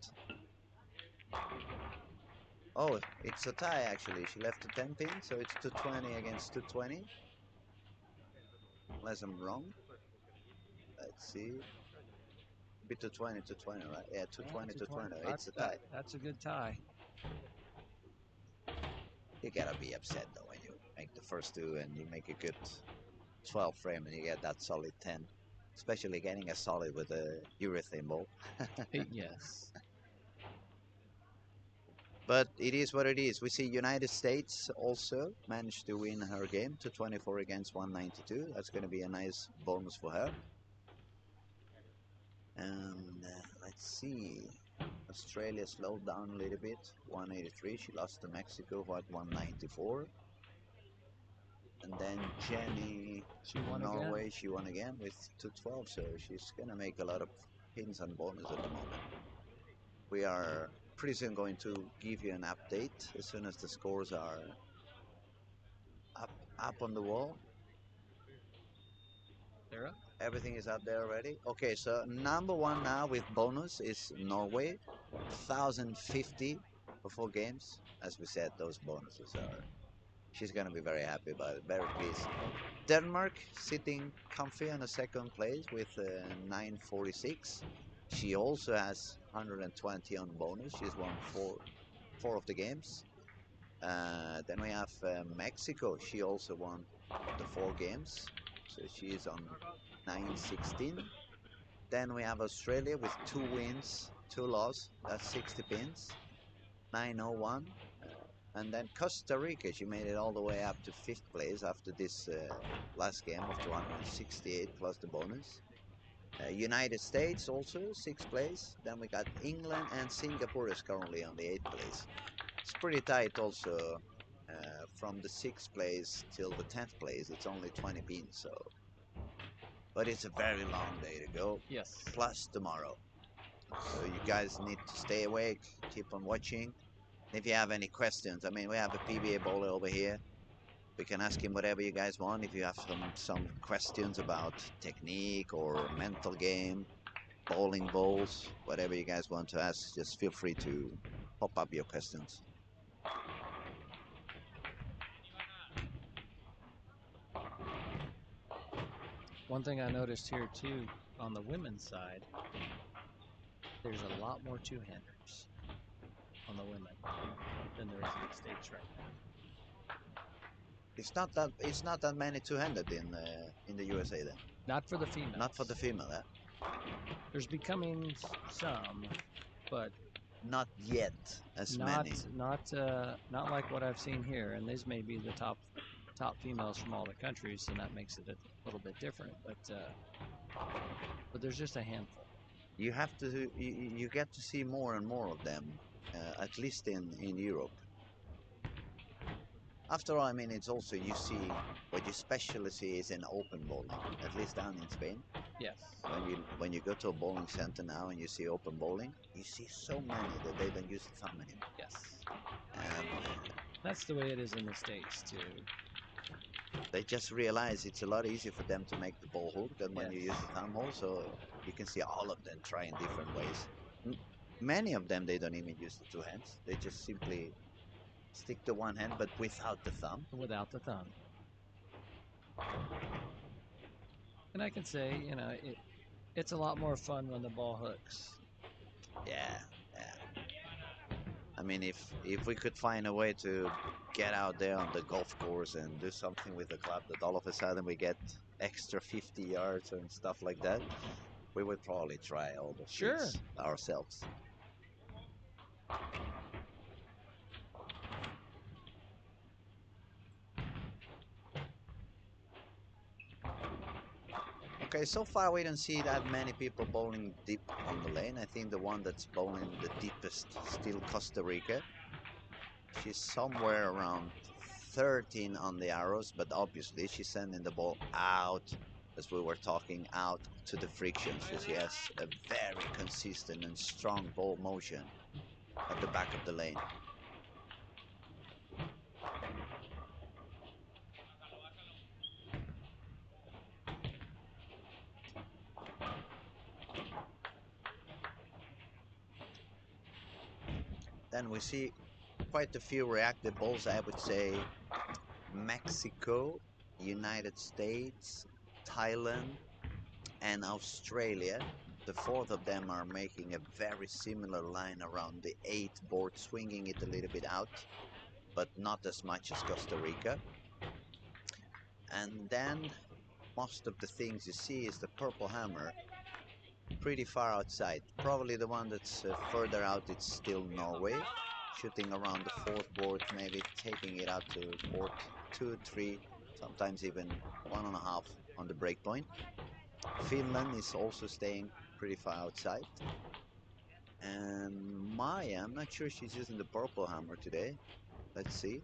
Oh, it's a tie actually. She left a 10 pin, so it's 220 against 220. Unless I'm wrong. Let's see. Be 220, 220, right? Yeah, 220, 220. It's a tie. That's a good tie. You gotta be upset though when you make the first two and you make a good 12 frame and you get that solid 10. Especially getting a solid with a urethane ball. Yes. But it is what it is. We see United States also managed to win her game, 224 against 192. That's going to be a nice bonus for her. And let's see. Australia slowed down a little bit, 183. She lost to Mexico at 194. And then Jenny from Norway, she won again with 212. So she's going to make a lot of pins and bonus at the moment. We are pretty soon going to give you an update as soon as the scores are up on the wall. They're up. Everything is up there already. Okay, so number one now with bonus is Norway, 1,050 for 4 games. As we said, those bonuses are. She's gonna be very happy about it, very pleased. Denmark sitting comfy on a second place with 946. She also has 120 on bonus. She's won four of the games. Then we have Mexico. She also won the 4 games, so she is on 916. Then we have Australia with 2 wins, 2 losses. That's 60 pins, 901. And then Costa Rica, she made it all the way up to 5th place after this last game of 268 plus the bonus. United States also 6th place. Then we got England and Singapore is currently on the 8th place. It's pretty tight also. From the 6th place till the 10th place, it's only 20 pins. So, but it's a very long day to go. Yes. Plus tomorrow. So you guys need to stay awake, keep on watching. If you have any questions, I mean, we have a PBA bowler over here. We can ask him whatever you guys want. If you have some questions about technique or mental game, bowling balls, whatever you guys want to ask, just feel free to pop up your questions. One thing I noticed here too, on the women's side, there's a lot more two-handers on the women than there is in the States right now. It's not that many two-handed in the USA then. Not for the females. Not for the female, eh? There's becoming some, but Not yet as many. not like what I've seen here. And these may be the top females from all the countries, and that makes it a little bit different. But there's just a handful. You have to you get to see more and more of them, at least in Europe. After all, I mean, it's also you see what you especially see is in open bowling, at least down in Spain. Yes. When you go to a bowling center now and you see open bowling, you see so many that they don't use the thumb anymore. Yes. And that's the way it is in the States too. They just realize it's a lot easier for them to make the ball hook than when you use the thumb hole. So you can see all of them trying different ways. Many of them, they don't even use the two hands. They just simply stick to one hand, but without the thumb. Without the thumb. And I can say, you know, it's a lot more fun when the ball hooks. Yeah. I mean, if we could find a way to get out there on the golf course and do something with the club that all of a sudden we get extra 50 yards and stuff like that, we would probably try all the things ourselves. Okay, so far we don't see that many people bowling deep on the lane. I think the one that's bowling the deepest still Costa Rica. She's somewhere around 13 on the arrows, but obviously she's sending the ball out, as we were talking, out to the friction. So she has a very consistent and strong ball motion at the back of the lane. Then we see quite a few reactive balls, I would say Mexico, United States, Thailand, and Australia. The fourth of them are making a very similar line around the 8th board, swinging it a little bit out, but not as much as Costa Rica. And then most of the things you see is the purple hammer, pretty far outside. Probably the one that's further out, it's still Norway, shooting around the 4th board, maybe taking it out to board 2, 3, sometimes even 1.5 on the break point. Finland is also staying pretty far outside. And Maya, I'm not sure she's using the purple hammer today. Let's see.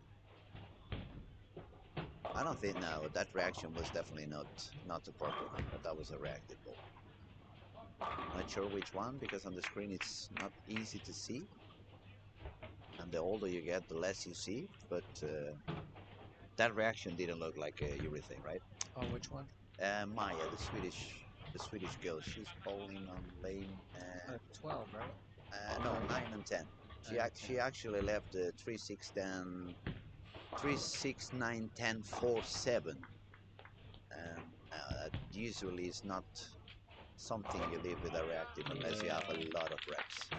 I don't think, no, that reaction was definitely not the purple hammer. That was a reactive ball. Not sure which one, because on the screen it's not easy to see. And the older you get, the less you see. But that reaction didn't look like a urethane, right? Oh, which one? Maya, the Swedish girl. She's bowling on lane 12, right? no, 9 and 10. She actually left 3, 6, 10, 3, 6, 9, 10, 4, 7. And that usually is not something you leave with a reactive unless you have a lot of reps.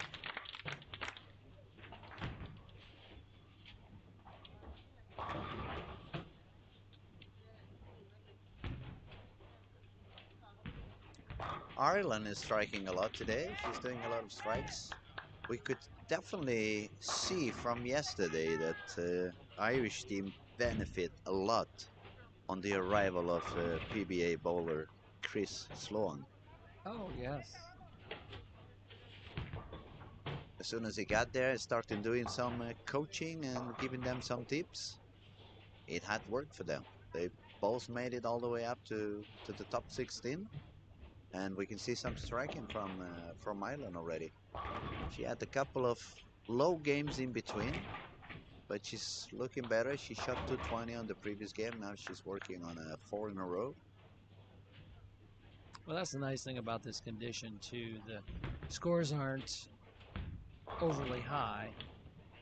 Ireland is striking a lot today. She's doing a lot of strikes. We could definitely see from yesterday that Irish team benefit a lot on the arrival of PBA bowler Chris Sloan. Oh, yes. As soon as he got there, he started doing some coaching and giving them some tips. It had worked for them. They both made it all the way up to the top 16. And we can see some striking from Ireland already. She had a couple of low games in between, but she's looking better. She shot 220 on the previous game. Now she's working on 4 in a row. Well, that's the nice thing about this condition too. The scores aren't overly high,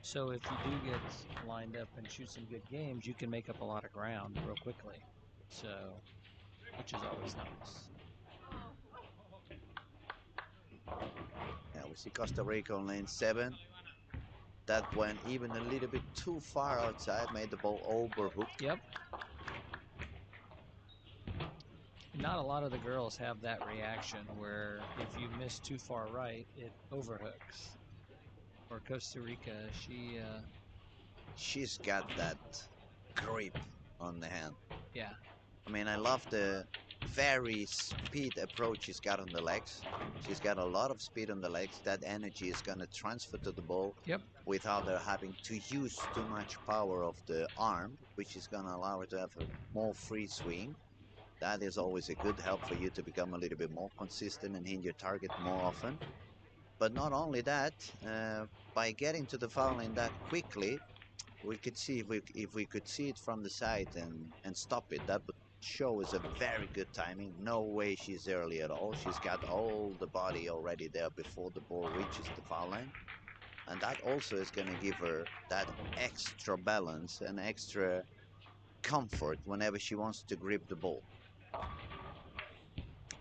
so if you do get lined up and shoot some good games, you can make up a lot of ground real quickly. So, which is always nice. Yeah, we see Costa Rica on lane 7. That went even a little bit too far outside, made the ball overhook. Yep. not a lot of the girls have that reaction where if you miss too far right, it overhooks. Or Costa Rica, she's got that grip on the hand. yeah, I mean, I love the very speed approach she's got on the legs. She's got a lot of speed on the legs. That energy is going to transfer to the ball yep, without her having to use too much power of the arm, which is going to allow her to have a more free swing. That is always a good help for you to become a little bit more consistent and hit your target more often. But not only that, by getting to the foul line that quickly, we could see if we could see it from the side and stop it, that would show us a very good timing. No way she's early at all. She's got all the body already there before the ball reaches the foul line. And that also is going to give her that extra balance and extra comfort whenever she wants to grip the ball.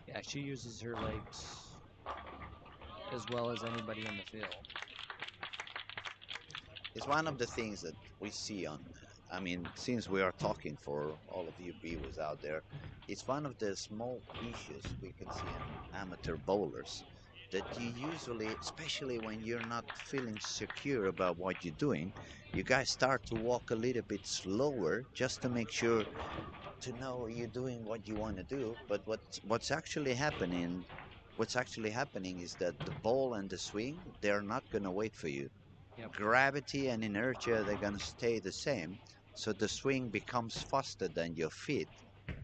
yeah, she uses her legs as well as anybody in the field. It's one of the things that we see on, I mean, since we are talking for all of you viewers out there, it's one of the small issues we can see in amateur bowlers that you usually, especially when you're not feeling secure about what you're doing, you guys start to walk a little bit slower just to make sure to know you're doing what you want to do. But what's actually happening is that the ball and the swing, they're not going to wait for you. Yep. Gravity and inertia, they're going to stay the same. So the swing becomes faster than your feet.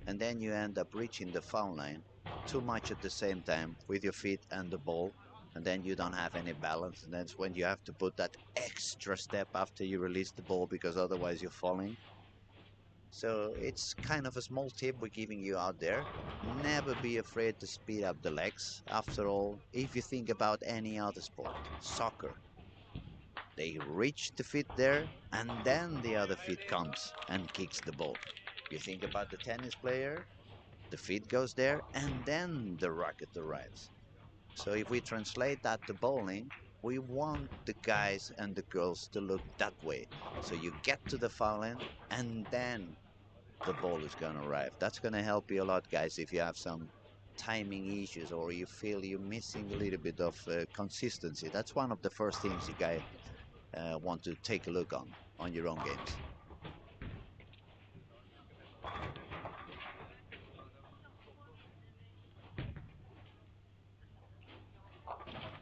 And then you end up reaching the foul line too much at the same time with your feet and the ball. And then you don't have any balance. And that's when you have to put that extra step after you release the ball because otherwise you're falling. So it's kind of a small tip we're giving you out there. Never be afraid to speed up the legs. After all, if you think about any other sport, soccer, they reach the feet there, and then the other feet comes and kicks the ball. You think about the tennis player, the feet goes there, and then the racket arrives. So if we translate that to bowling, we want the guys and the girls to look that way. So you get to the foul line, and then the ball is going to arrive. That's going to help you a lot, guys, if you have some timing issues or you feel you're missing a little bit of consistency. That's one of the first things you guys want to take a look on your own games.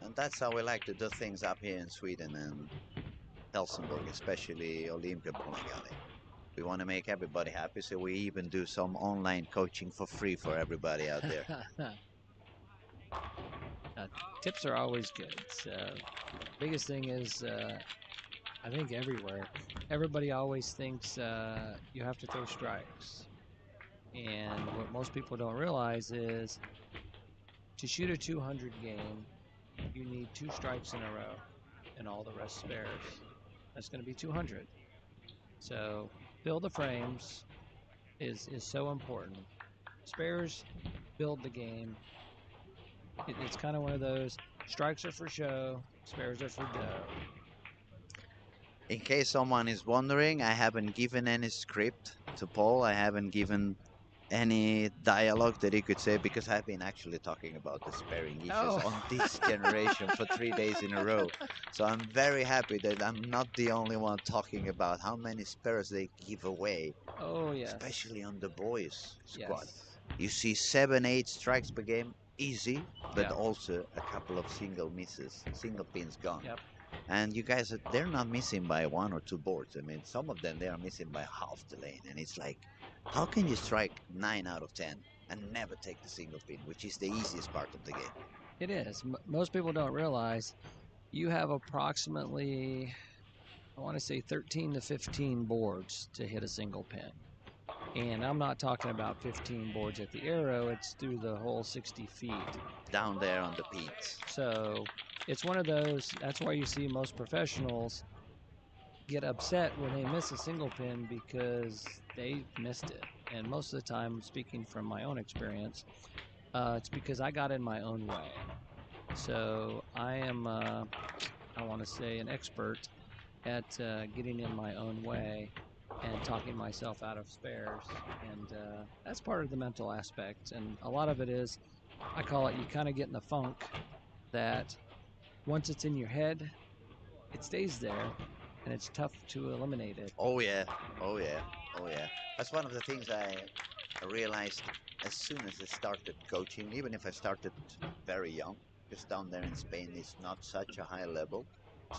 And that's how we like to do things up here in Sweden and Helsingborg, especially Olympia Bowling Alley. We want to make everybody happy, so we even do some online coaching for free for everybody out there. Tips are always good. So biggest thing is, I think everywhere, everybody always thinks you have to throw strikes. And what most people don't realize is to shoot a 200 game, you need 2 strikes in a row and all the rest spares. That's going to be 200. So build the frames is so important. Spares build the game. It's kind of one of those, strikes are for show, spares are for dough. In case someone is wondering, I haven't given any script to Paul. I haven't given any dialogue that he could say because I've been actually talking about the sparing issues on this generation for 3 days in a row. So I'm very happy that I'm not the only one talking about how many spares they give away. Oh, yes. Especially on the boys squad. Yes. You see 7-8 strikes per game, easy, but Yep. also a couple of single misses, single pins gone. Yep. And you guys, they're not missing by 1 or 2 boards. I mean, some of them, they are missing by half the lane. And it's like, how can you strike 9 out of 10 and never take the single pin, which is the easiest part of the game? It is. Most people don't realize you have approximately, I want to say 13 to 15 boards to hit a single pin. And I'm not talking about 15 boards at the arrow, it's through the whole 60 feet. Down there on the pins. So it's one of those, that's why you see most professionals get upset when they miss a single pin because they missed it. And most of the time, speaking from my own experience, it's because I got in my own way. So I am, I want to say, an expert at getting in my own way and talking myself out of spares. And that's part of the mental aspect. And a lot of it is, I call it, you kind of get in the funk that once it's in your head, it stays there, and it's tough to eliminate it. Oh yeah, oh yeah, oh yeah. That's one of the things I realized as soon as I started coaching, even if I started very young, because down there in Spain it's not such a high level.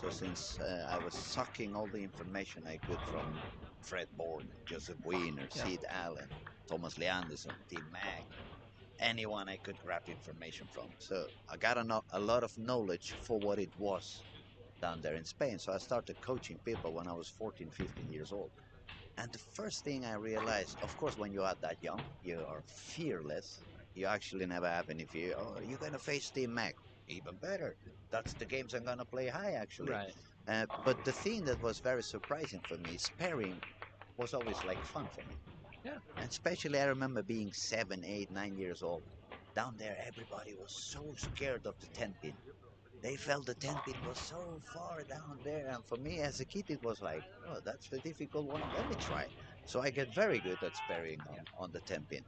So since I was sucking all the information I could from Fred Bourne, Joseph Wiener, Yeah. Sid Allen, Thomas Leanderson, Tim Mag, anyone I could grab information from. So I got a lot of knowledge for what it was down there in Spain. So I started coaching people when I was 14, 15 years old. And the first thing I realized, of course, when you are that young, you are fearless. You actually never have any fear. Oh, you're going to face Team Mac. Even better. That's the games I'm going to play high, actually. Right. But the thing that was very surprising for me, sparring was always like fun for me. Yeah. And especially I remember being 7, 8, 9 years old. Down there, everybody was so scared of the 10 pin. They felt the 10 pin was so far down there, and for me as a kid it was like, oh, that's the difficult one, let me try. So I get very good at sparring on the 10 pin.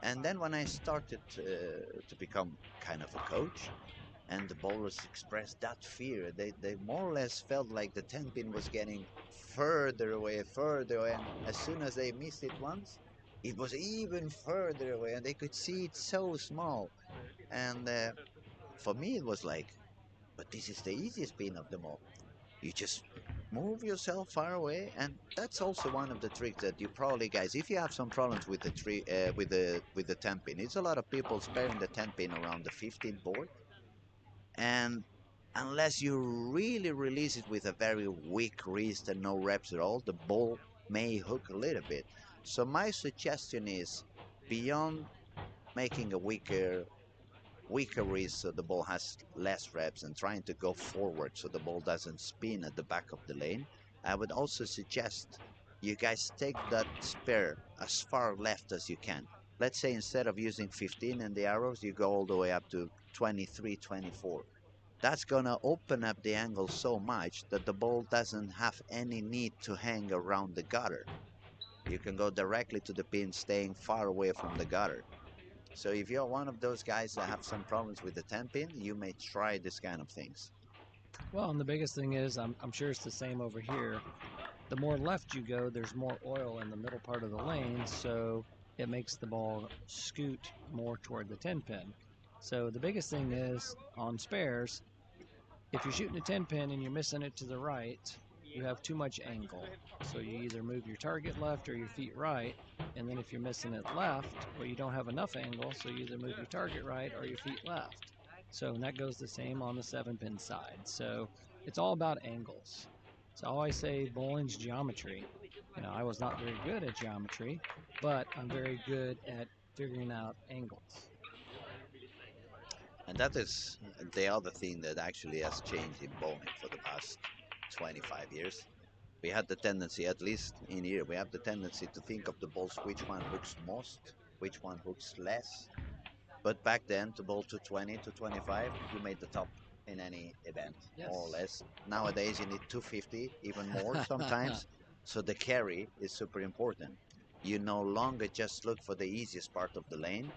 And then when I started to become kind of a coach, and the bowlers expressed that fear, they more or less felt like the 10 pin was getting further away, and as soon as they missed it once, it was even further away, and they could see it so small. And for me it was like, but this is the easiest pin of them all. You just move yourself far away, and that's also one of the tricks that you probably, guys, if you have some problems with the with the 10 pin, it's a lot of people sparing the 10 pin around the 15 board, and unless you really release it with a very weak wrist and no reps at all, the ball may hook a little bit. So my suggestion is, beyond making a weaker wrist so the ball has less reps and trying to go forward so the ball doesn't spin at the back of the lane, I would also suggest you guys take that spare as far left as you can. Let's say instead of using 15 and the arrows, you go all the way up to 23, 24. That's going to open up the angle so much that the ball doesn't have any need to hang around the gutter. You can go directly to the pin, staying far away from the gutter. So if you're one of those guys that have some problems with the 10 pin, you may try this kind of things. Well, and the biggest thing is, I'm sure it's the same over here. The more left you go, there's more oil in the middle part of the lane, so it makes the ball scoot more toward the 10 pin. So the biggest thing is on spares, if you're shooting a 10 pin and you're missing it to the right, you have too much angle. So you either move your target left or your feet right, and then if you're missing it left, well, you don't have enough angle, so you either move your target right or your feet left. So and that goes the same on the 7 pin side. So it's all about angles. So I always say bowling's geometry. You know, I was not very good at geometry, but I'm very good at figuring out angles. And that is the other thing that actually has changed in bowling for the past 25 years. We had the tendency, at least in here, we have the tendency to think of the balls, which one hooks most, which one hooks less. But back then, to bowl to 20 to 25, you made the top in any event, Yes. more or less. Nowadays, you need 250, even more sometimes. So the carry is super important. You no longer just look for the easiest part of the lane.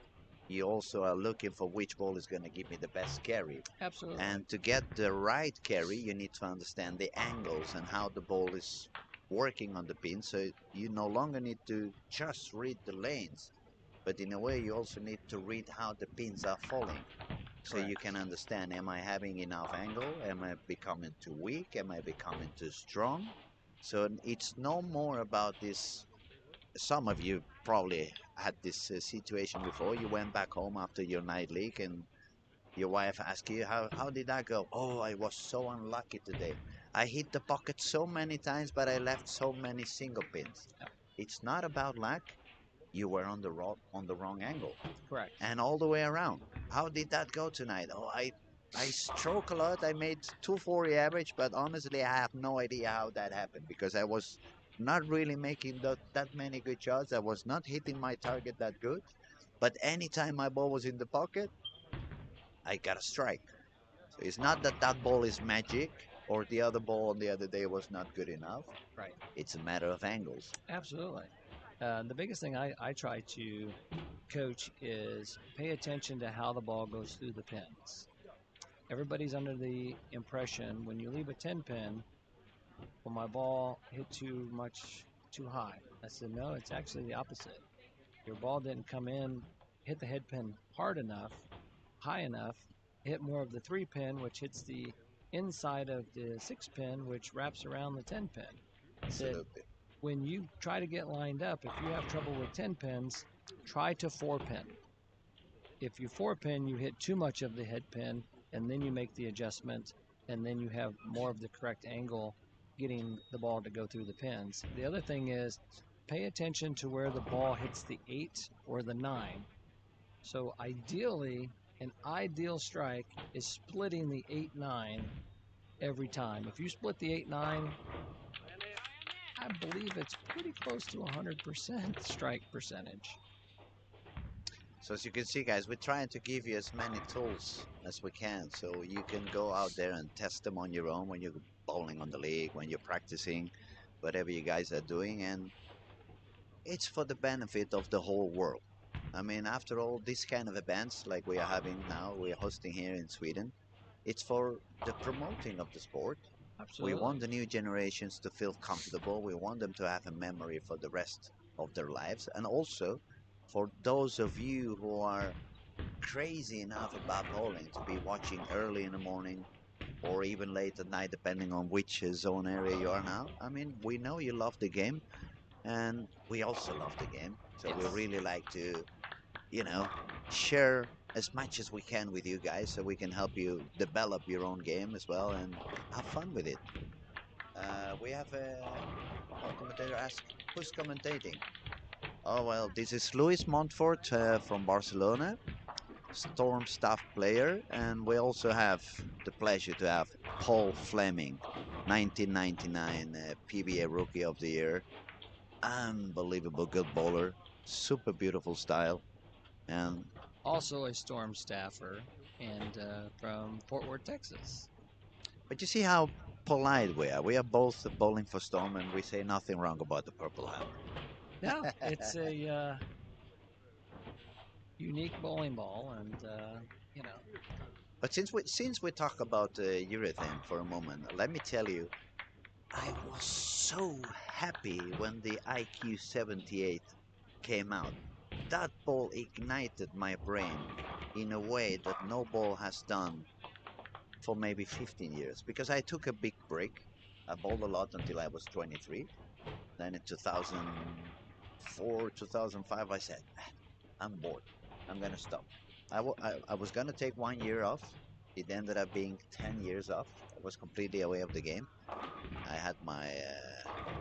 You also are looking for which ball is going to give me the best carry. Absolutely. And to get the right carry, you need to understand the angles and how the ball is working on the pin. So you no longer need to just read the lanes, but in a way you also need to read how the pins are falling. So you can understand, am I having enough angle? Am I becoming too weak? Am I becoming too strong? So it's no more about this. Some of you probably had this situation before. You went back home after your night league and your wife asked you, how did that go? Oh, I was so unlucky today. I hit the pocket so many times, but I left so many single pins. It's not about luck. You were on the wrong angle. Correct. And all the way around. How did that go tonight? Oh, I stroke a lot. I made 240 average, but honestly, I have no idea how that happened because I was not really making that many good shots. I was not hitting my target that good. But anytime my ball was in the pocket, I got a strike. So it's not that that ball is magic or the other ball on the other day was not good enough. Right. It's a matter of angles. Absolutely. The biggest thing I try to coach is pay attention to how the ball goes through the pins. Everybody's under the impression when you leave a 10 pin, well, my ball hit too high. I said, no, it's actually the opposite. Your ball didn't come in, hit the head pin hard enough, high enough, hit more of the 3 pin, which hits the inside of the 6 pin, which wraps around the 10 pin. Said, Absolutely. when you try to get lined up, if you have trouble with 10 pins, try to 4 pin. If you 4 pin, you hit too much of the head pin, and then you make the adjustment, and then you have more of the correct angle getting the ball to go through the pins. The other thing is pay attention to where the ball hits the 8 or the 9. So ideally, an ideal strike is splitting the 8-9 every time. If you split the 8-9, I believe it's pretty close to 100% strike percentage. So as you can see, guys, we're trying to give you as many tools as we can, so you can go out there and test them on your own when you're bowling on the league, when you're practicing, whatever you guys are doing, and it's for the benefit of the whole world. I mean, after all, these kind of events like we are having now, we are hosting here in Sweden, it's for the promoting of the sport. Absolutely. We want the new generations to feel comfortable. We want them to have a memory for the rest of their lives. And also, for those of you who are crazy enough about bowling to be watching early in the morning or even late at night, depending on which zone area you are now. I mean, we know you love the game, and we also love the game. So we Yes. really like to, you know, share as much as we can with you guys so we can help you develop your own game as well and have fun with it. We have a commentator ask, who's commentating? Oh, well, this is Luis Montfort from Barcelona, Storm staff player, and we also have the pleasure to have Paul Fleming, 1999 PBA Rookie of the Year. Unbelievable good bowler, super beautiful style, and Also a Storm staffer and from Fort Worth, Texas. but you see how polite we are. We are both bowling for Storm, and we say nothing wrong about the Purple Hammer. Yeah, it's a unique bowling ball, and you know, But since we talk about urethane for a moment, let me tell you, I was so happy when the IQ 78 came out. That ball ignited my brain in a way that no ball has done for maybe 15 years. Because I took a big break. I bowled a lot until I was 23. Then in 2004, 2005, I said, I'm bored. I'm going to stop. I was going to take 1 year off. It ended up being 10 years off. I was completely away of the game. I had my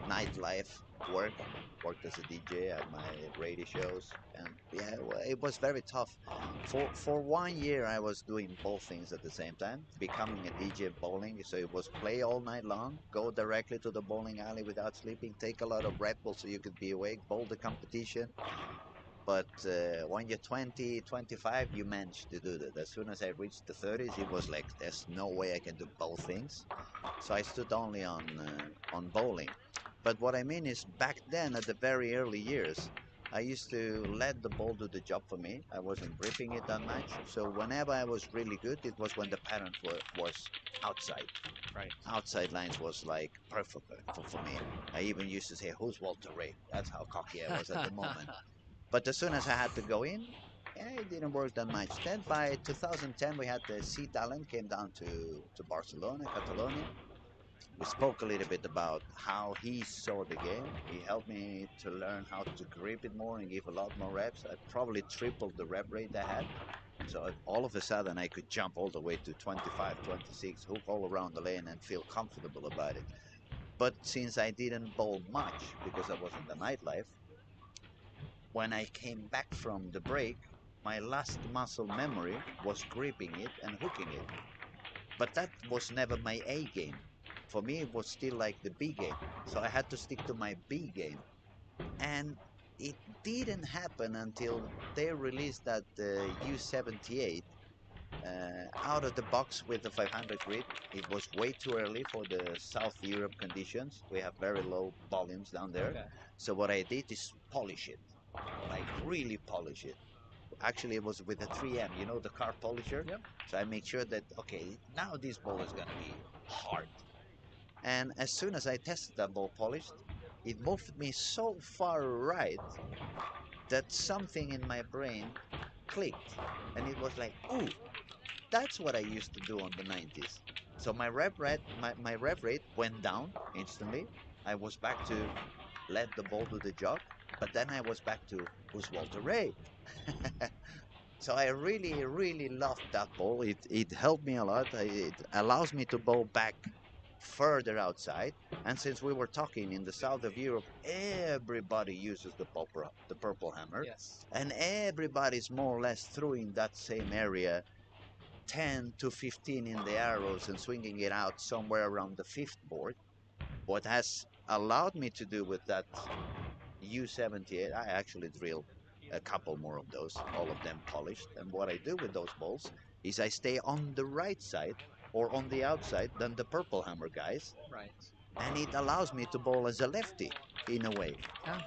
nightlife worked as a DJ at my radio shows, and yeah, it was very tough. For 1 year, I was doing both things at the same time, becoming a DJ bowling. So it was play all night long, go directly to the bowling alley without sleeping, take a lot of Red Bull so you could be awake, bowl the competition. But when you're 20, 25, you manage to do that. As soon as I reached the 30s, it was like, there's no way I can do both things. So I stood only on bowling. But what I mean is, back then, at the very early years, I used to let the ball do the job for me. I wasn't gripping it that much. So whenever I was really good, it was when the pattern was outside. right. Outside lines was like perfect for me. I even used to say, who's Walter Ray? That's how cocky I was at the moment. But as soon as I had to go in, yeah, it didn't work that much. Then by 2010, we had the C Talent came down to Barcelona, Catalonia. We spoke a little bit about how he saw the game. He helped me to learn how to grip it more and give a lot more reps. I probably tripled the rep rate I had. So all of a sudden, I could jump all the way to 25, 26, hook all around the lane and feel comfortable about it. But since I didn't bowl much because I was in the nightlife, when I came back from the break, my last muscle memory was gripping it and hooking it. But that was never my A game. For me, it was still like the B game. So I had to stick to my B game. And it didn't happen until they released that U78 out of the box with the 500 grit. It was way too early for the South Europe conditions. We have very low volumes down there. Okay. So what I did is polish it, like really polish it. Actually, it was with a 3M, you know, the car polisher. Yep. So I make sure that, okay, now this ball is going to be hard. And as soon as I tested that ball polished, it moved me so far right that something in my brain clicked. And it was like, ooh, that's what I used to do on the 90s. So my rev rate went down instantly. I was back to let the ball do the job, but then I was back to who's Walter Ray. So I really, really loved that ball. It helped me a lot. It allows me to bowl back further outside. And since we were talking in the south of Europe, everybody uses the purple hammer. Yes. And everybody's more or less throwing that same area 10 to 15 in the arrows and swinging it out somewhere around the fifth board. What has allowed me to do with that U78, I actually drilled a couple more of those, all of them polished. And what I do with those balls is I stay on the right side or on the outside than the purple hammer guys. Right. And it allows me to bowl as a lefty in a way.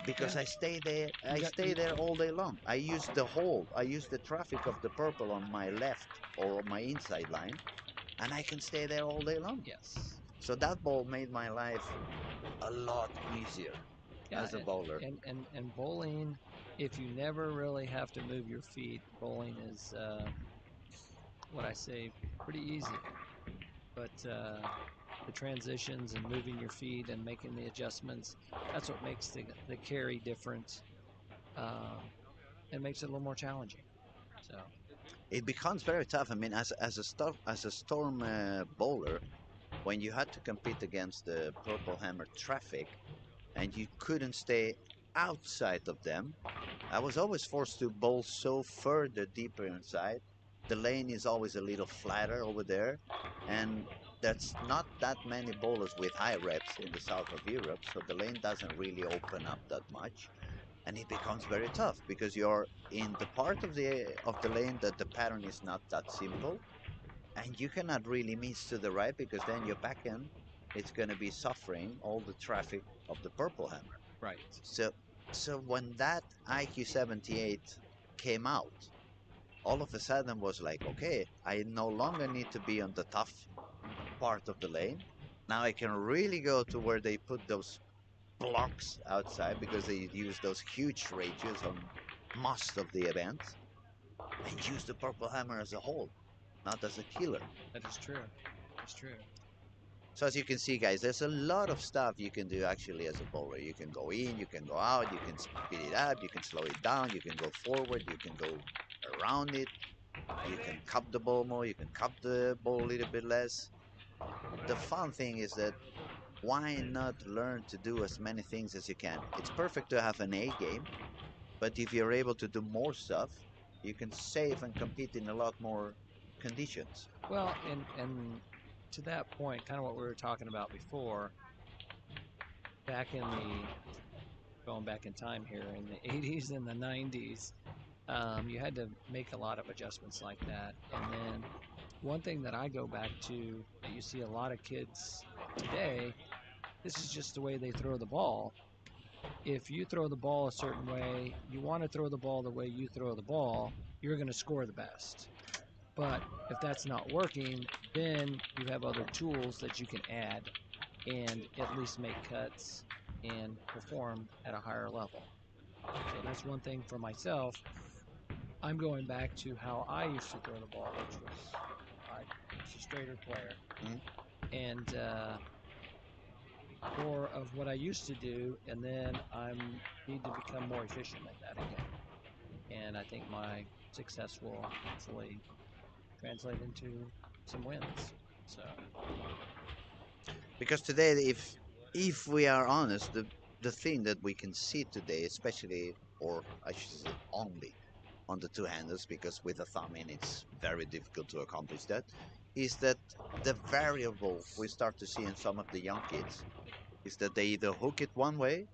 Because yeah. I stay there, You stay there all day long. I use the hole, I use the traffic of the purple on my left or on my inside line, and I can stay there all day long. Yes. So that ball made my life a lot easier Yeah, as a bowler. and bowling, if you never really have to move your feet, bowling is what I say pretty easy. But the transitions and moving your feet and making the adjustments, that's what makes the carry different. It makes it a little more challenging. So It becomes very tough. I mean, as a storm bowler, when you had to compete against the purple hammer traffic, and you couldn't stay outside of them, I was always forced to bowl so further deeper inside. The lane is always a little flatter over there, and there's not that many bowlers with high reps in the south of Europe, so the lane doesn't really open up that much, and it becomes very tough because you're in the part of the lane that the pattern is not that simple, and you cannot really miss to the right because then your backhand it's going to be suffering all the traffic of the purple hammer. right. So when that IQ78 came out, all of a sudden was like, okay, I no longer need to be on the tough part of the lane. Now I can really go to where they put those blocks outside because they use those huge radius on most of the events and use the purple hammer as a whole, not as a killer. That is true. That's true. So as you can see, guys, there's a lot of stuff you can do actually as a bowler. You can go in, you can go out, you can speed it up, you can slow it down, you can go forward, you can go around it, you can cup the ball more, you can cup the ball a little bit less. The fun thing is that why not learn to do as many things as you can? It's perfect to have an A game, but if you're able to do more stuff, you can save and compete in a lot more conditions. Well, and to that point, kind of what we were talking about before, going back in time here in the 80s and the 90s, you had to make a lot of adjustments like that. And then one thing that I go back to that you see a lot of kids today, this is just the way they throw the ball. If you throw the ball a certain way, you want to throw the ball the way you throw the ball, you're going to score the best. But if that's not working, then you have other tools that you can add and at least make cuts and perform at a higher level. So that's one thing for myself. I'm going back to how I used to throw the ball, which was I was a straighter player. Mhm. And more of what I used to do, and then I need to become more efficient at that again. And I think my success will hopefully translate into some wins. So Because today, if we are honest, the thing that we can see today, especially, or I should say only, on the two-handers, because with a thumb in it's very difficult to accomplish that, is that the variable we start to see in some of the young kids is that they either hook it one way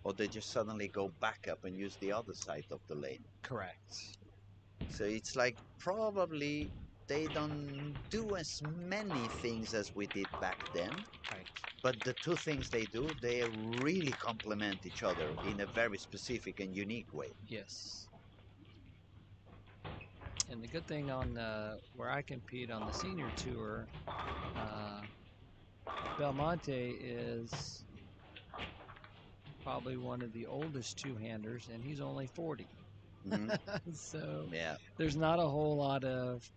or they just suddenly go back up and use the other side of the lane. correct. So it's like probably they don't do as many things as we did back then. Right. But the two things they do, they really complement each other in a very specific and unique way. Yes. And the good thing on where I compete on the senior tour, Belmonte is probably one of the oldest two-handers, and he's only 40. Mhm. So Yeah. there's not a whole lot of,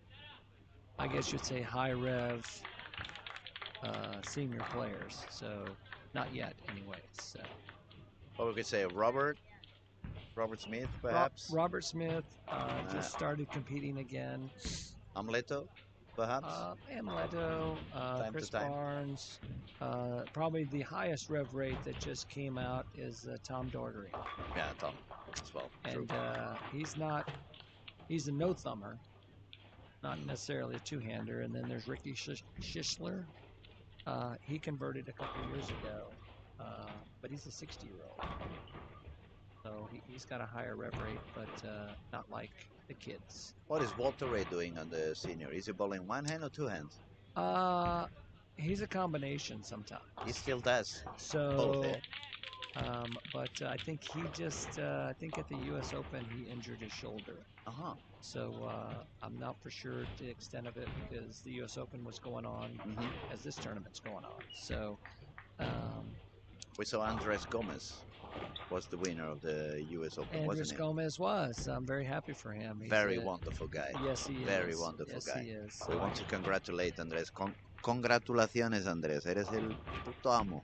I guess you'd say, high rev senior players. So not yet, anyways. So What we could say, Robert Smith, perhaps. Robert Smith just started competing again. Amleto, perhaps. Amleto, Time Chris to time. Barnes. Probably the highest rev rate that just came out is Tom Daugherty. Yeah, Tom as well. True. And he's a no-thumber, not necessarily a two-hander. And then there's Ricky Schishler. He converted a couple years ago, but he's a 60-year-old. So he's got a higher rev rate, but not like the kids. What is Walter Ray doing on the senior? Is he bowling one hand or two hands? He's a combination sometimes. He still does. So, Both, eh? But I think he just, I think at the U.S. Open he injured his shoulder. Uh-huh. So I'm not for sure the extent of it because the U.S. Open was going on as this tournament's going on. So we saw Andres Gomez was the winner of the U.S. Open, Andres wasn't he? Gomez was. I'm very happy for him. He's Very wonderful guy. Yes, he is. Very wonderful yes, guy. He is. We want to congratulate Andres. Congratulaciones, Andres. Eres el puto amo.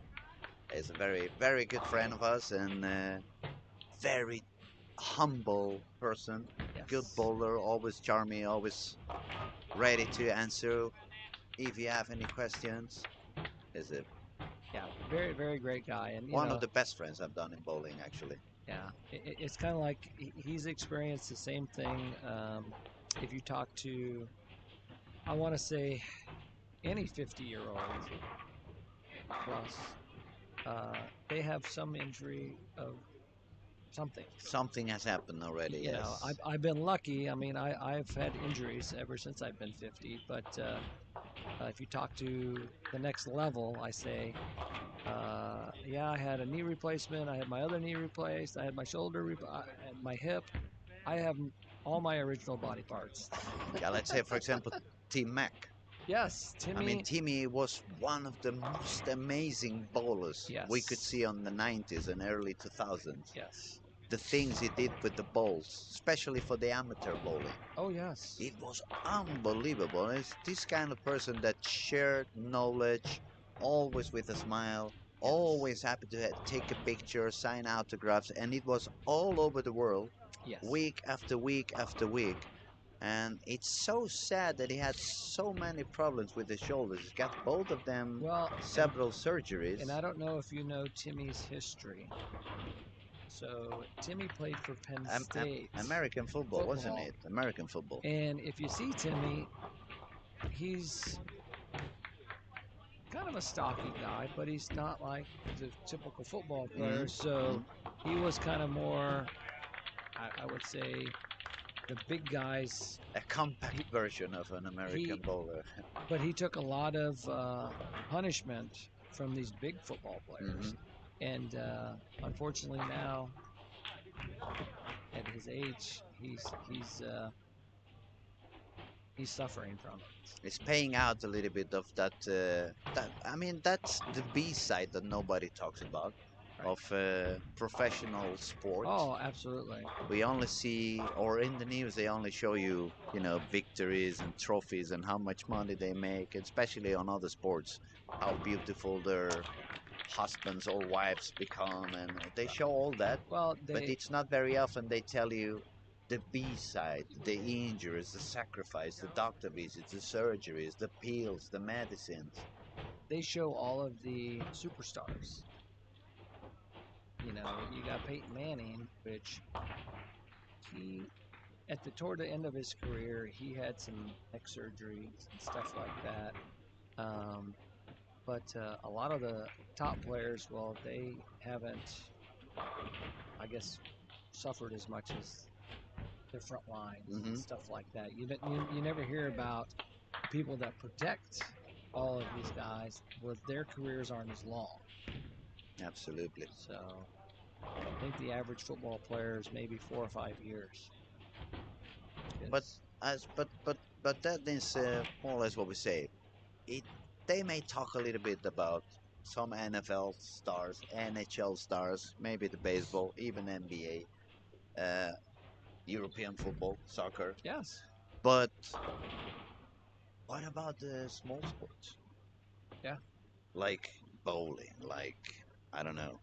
He's a very, very good friend of us and very humble person. Yes. Good bowler, always charming, always ready to answer if you have any questions. Is it Yeah, very, very great guy. And one of the best friends I've done in bowling, actually. Yeah, it's kind of like he's experienced the same thing. If you talk to, I want to say, any 50-year-old plus, they have some injury of something. Something has happened already, You know, I've been lucky. I mean, I've had injuries ever since I've been 50. But if you talk to the next level, I say, yeah, I had a knee replacement. I had my other knee replaced. I had my shoulder, and my hip. I have all my original body parts. Yeah, let's say, for example, Tim Mack. Yes, Timmy. I mean, Timmy was one of the most amazing bowlers we could see on the 90s and early 2000s. Yes. The things he did with the bowls, especially for the amateur bowling. Oh, yes. It was unbelievable. It's this kind of person that shared knowledge, always with a smile, always happy to take a picture, sign autographs, and it was all over the world, week after week after week. And it's so sad that he had so many problems with his shoulders. He's got both of them, several surgeries. And I don't know if you know Timmy's history. So Timmy played for Penn State. American football, wasn't it? American football. And if you see Timmy, he's kind of a stocky guy, but he's not like the typical football player. So he was kind of more, I would say, the big guys. A compact version of an American bowler. But he took a lot of punishment from these big football players. And unfortunately now, at his age, he's suffering from it. It's paying out a little bit of that. I mean, that's the B side that nobody talks about of professional sport. Oh, absolutely. We only see, or in the news, they only show you, victories and trophies and how much money they make, especially on other sports, how beautiful their husbands or wives become, and they show all that. Well, but it's not very often they tell you the B side, the injuries, the sacrifice, the doctor visits, the surgeries, the pills, the medicines. They show all of the superstars. You got Peyton Manning, which toward the end of his career, he had some neck surgeries and stuff like that. But a lot of the top players, well, they haven't, I guess, suffered as much as their front lines and Hmm. stuff like that. You never hear about people that protect all of these guys where their careers aren't as long. Absolutely. So I think the average football player is maybe 4 or 5 years. But It's, but that is more or less what we say. It they may talk a little bit about some NFL stars, NHL stars, maybe the baseball, even NBA, European football, soccer. yes, But what about the small sports yeah, like bowling, like I don't know,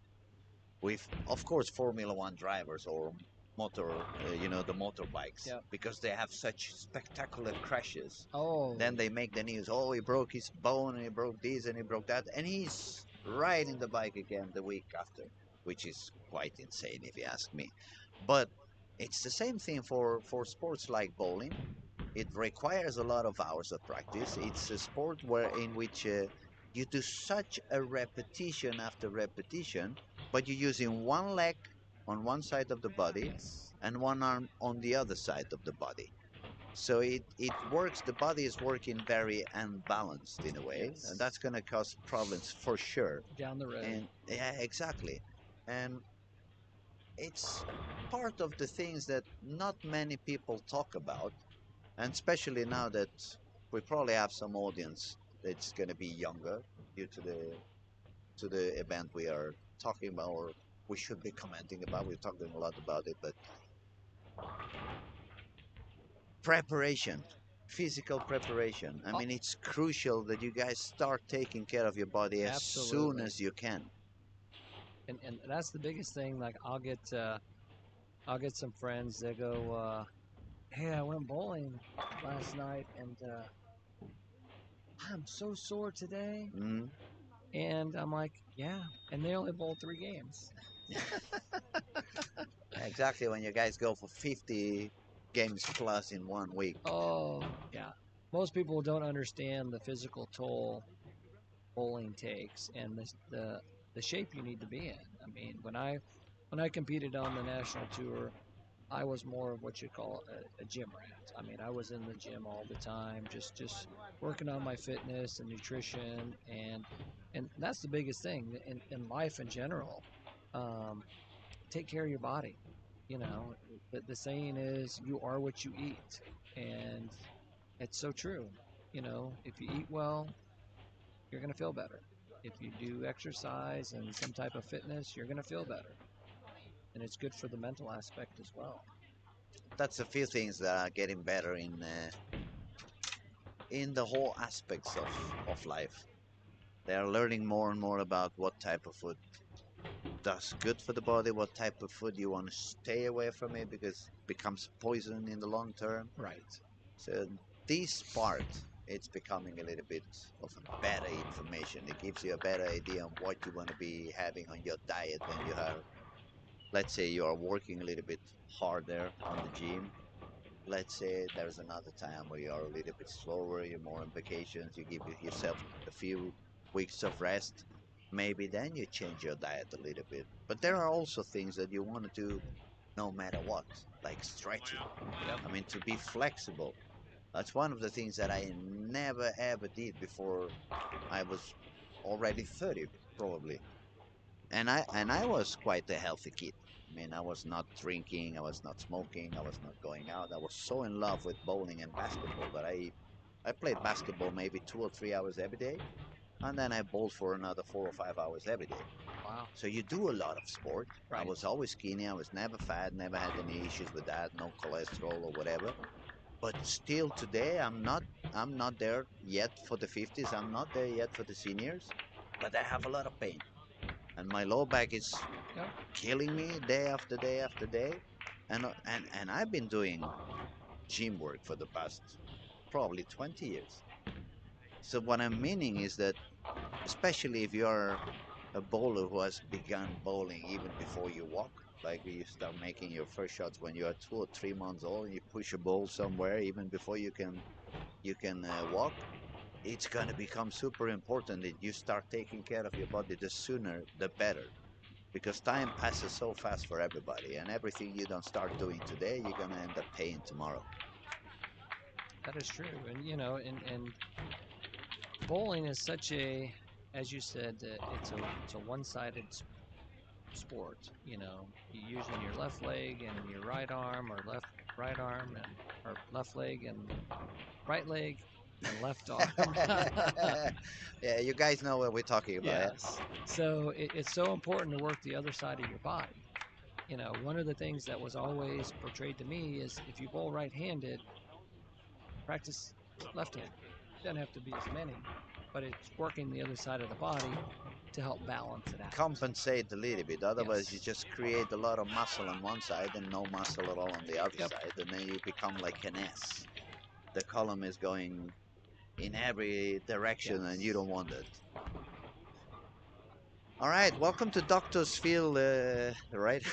with of course Formula One drivers or the motorbikes yeah. because they have such spectacular crashes. Oh, Then they make the news. Oh, he broke his bone, and he broke this, and he broke that, and he's riding the bike again the week after, which is quite insane if you ask me. But it's the same thing for sports like bowling. It requires a lot of hours of practice. It's a sport where in which you do such a repetition after repetition, but you're using one leg on one side of the body yes, and one arm on the other side of the body. So it works, the body is working very unbalanced in a way, and yes. that's going to cause problems for sure. Down the road. And yeah, exactly. And it's part of the things that not many people talk about, and especially now that we probably have some audience that's going to be younger due to the event we are talking about, or we should be commenting about. We're talking a lot about it, but preparation, physical preparation. I Oh, mean, it's crucial that you guys start taking care of your body as soon absolutely. as you can. And that's the biggest thing. Like I'll get some friends that go, hey, I went bowling last night and I'm so sore today. Mm. And I'm like, yeah. And they only bowled 3 games. Exactly, when you guys go for 50 games plus in 1 week. Oh, yeah. Most people don't understand the physical toll bowling takes and the shape you need to be in. I mean, when I competed on the national tour, I was more of what you call a gym rat. I mean, I was in the gym all the time, just working on my fitness and nutrition, and that's the biggest thing in life in general. Um, take care of your body. You know, the saying is, "You are what you eat," and it's so true. You know, if you eat well, you're going to feel better. If you do exercise and some type of fitness, you're going to feel better, and it's good for the mental aspect as well. That's a few things that are getting better in the whole aspects of life. They are learning more and more about what type of food does good for the body, what type of food you want to stay away from it because it becomes poison in the long term. Right. So this part, it's becoming a little bit of a better information. It gives you a better idea of what you want to be having on your diet when you are, let's say you are working a little bit harder on the gym. Let's say there's another time where you are a little bit slower, you're more on vacations, you give yourself a few weeks of rest. Maybe then you change your diet a little bit. But there are also things that you want to do no matter what, like stretching. Yep. I mean, to be flexible. That's one of the things that I never ever did before I was already 30, probably. And I was quite a healthy kid. I mean, I was not drinking, I was not smoking, I was not going out. I was so in love with bowling and basketball that I played basketball maybe 2 or 3 hours every day, and then I bowled for another 4 or 5 hours every day. Wow. So you do a lot of sport. I Right. was always skinny. I was never fat. Never had any issues with that. No cholesterol or whatever. But still today, I'm not there yet for the 50s. I'm not there yet for the seniors. But I have a lot of pain, and my low back is Yep. killing me day after day after day. And I've been doing gym work for the past probably 20 years. So what I'm meaning is that, especially if you're a bowler who has begun bowling even before you walk, like you start making your first shots when you are 2 or 3 months old, and you push a ball somewhere even before you can walk. It's gonna become super important that you start taking care of your body. The sooner, the better, because time passes so fast for everybody, and everything you don't start doing today, you're gonna end up paying tomorrow. That is true, and and bowling is such a, as you said, it's a one-sided sport. You're using your left leg and your right arm, or right arm and or left leg and right leg and left arm. Yeah, you guys know what we're talking about. Yes. So it's so important to work the other side of your body. One of the things that was always portrayed to me is if you bowl right-handed, practice left-handed. Doesn't have to be as many, but it's working the other side of the body to help balance it out. Compensate a little bit, otherwise Yes. you just create a lot of muscle on one side and no muscle at all on the other Yep. side, and then you become like an S. The column is going in every direction, and you don't want it. All right, welcome to Doctor's Field, right?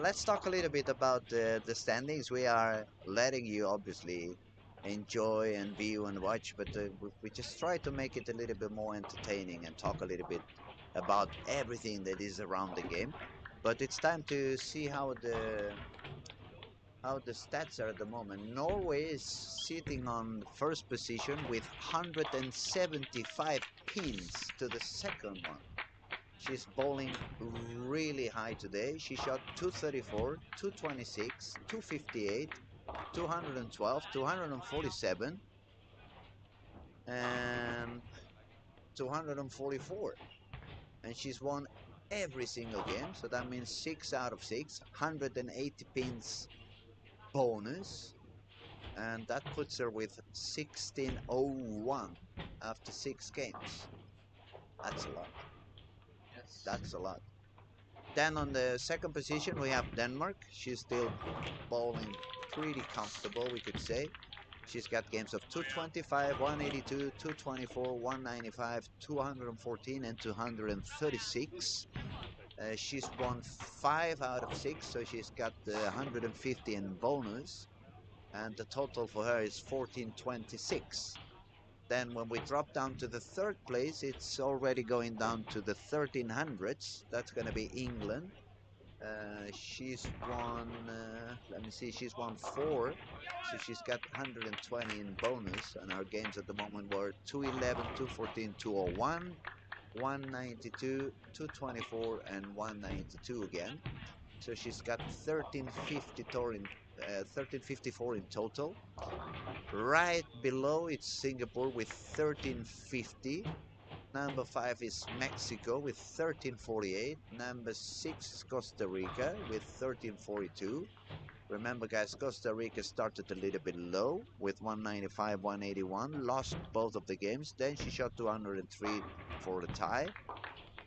Let's talk a little bit about the standings. We are letting you obviously enjoy and view and watch, but we just try to make it a little bit more entertaining and talk a little bit about everything that is around the game. But it's time to see how the stats are at the moment. Norway is sitting on first position with 175 pins to the second one. She's bowling really high today. She shot 234, 226, 258, 212, 247, and 244. And she's won every single game, so that means 6 out of 6, 180 pins bonus, and that puts her with 1601 after 6 games. That's a lot. Yes. That's a lot. Then on the second position we have Denmark. She's still bowling pretty comfortable, we could say. She's got games of 225, 182, 224, 195, 214 and 236. She's won 5 out of 6, so she's got 150 in bonus, and the total for her is 1426. Then when we drop down to the third place, it's already going down to the 1300s. That's going to be England. She's won, let me see, she's won 4, so she's got 120 in bonus, and our games at the moment were 211, 214, 201, 192, 224, and 192 again. So she's got 1354 in total. Right below it's Singapore with 1350. Number 5 is Mexico with 1348. Number 6 is Costa Rica with 1342. Remember, guys, Costa Rica started a little bit low with 195, 181. Lost both of the games. Then she shot 203 for the tie.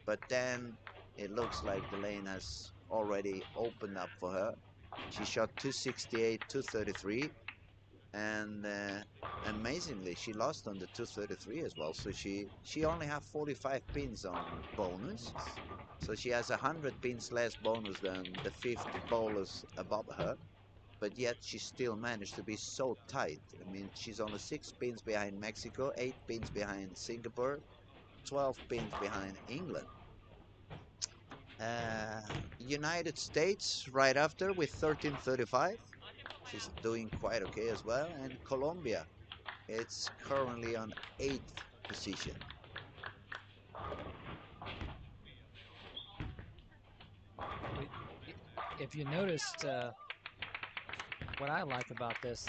But then it looks like the lane has already opened up for her. She shot 268, 233. And amazingly, she lost on the 233 as well. So she only have 45 pins on bonus. So she has 100 pins less bonus than the 50 bowlers above her. But yet she still managed to be so tight. I mean, she's only 6 pins behind Mexico, 8 pins behind Singapore, 12 pins behind England. United States right after with 1335. She's doing quite okay as well. And Colombia, it's currently on 8th position. If you noticed, what I like about this,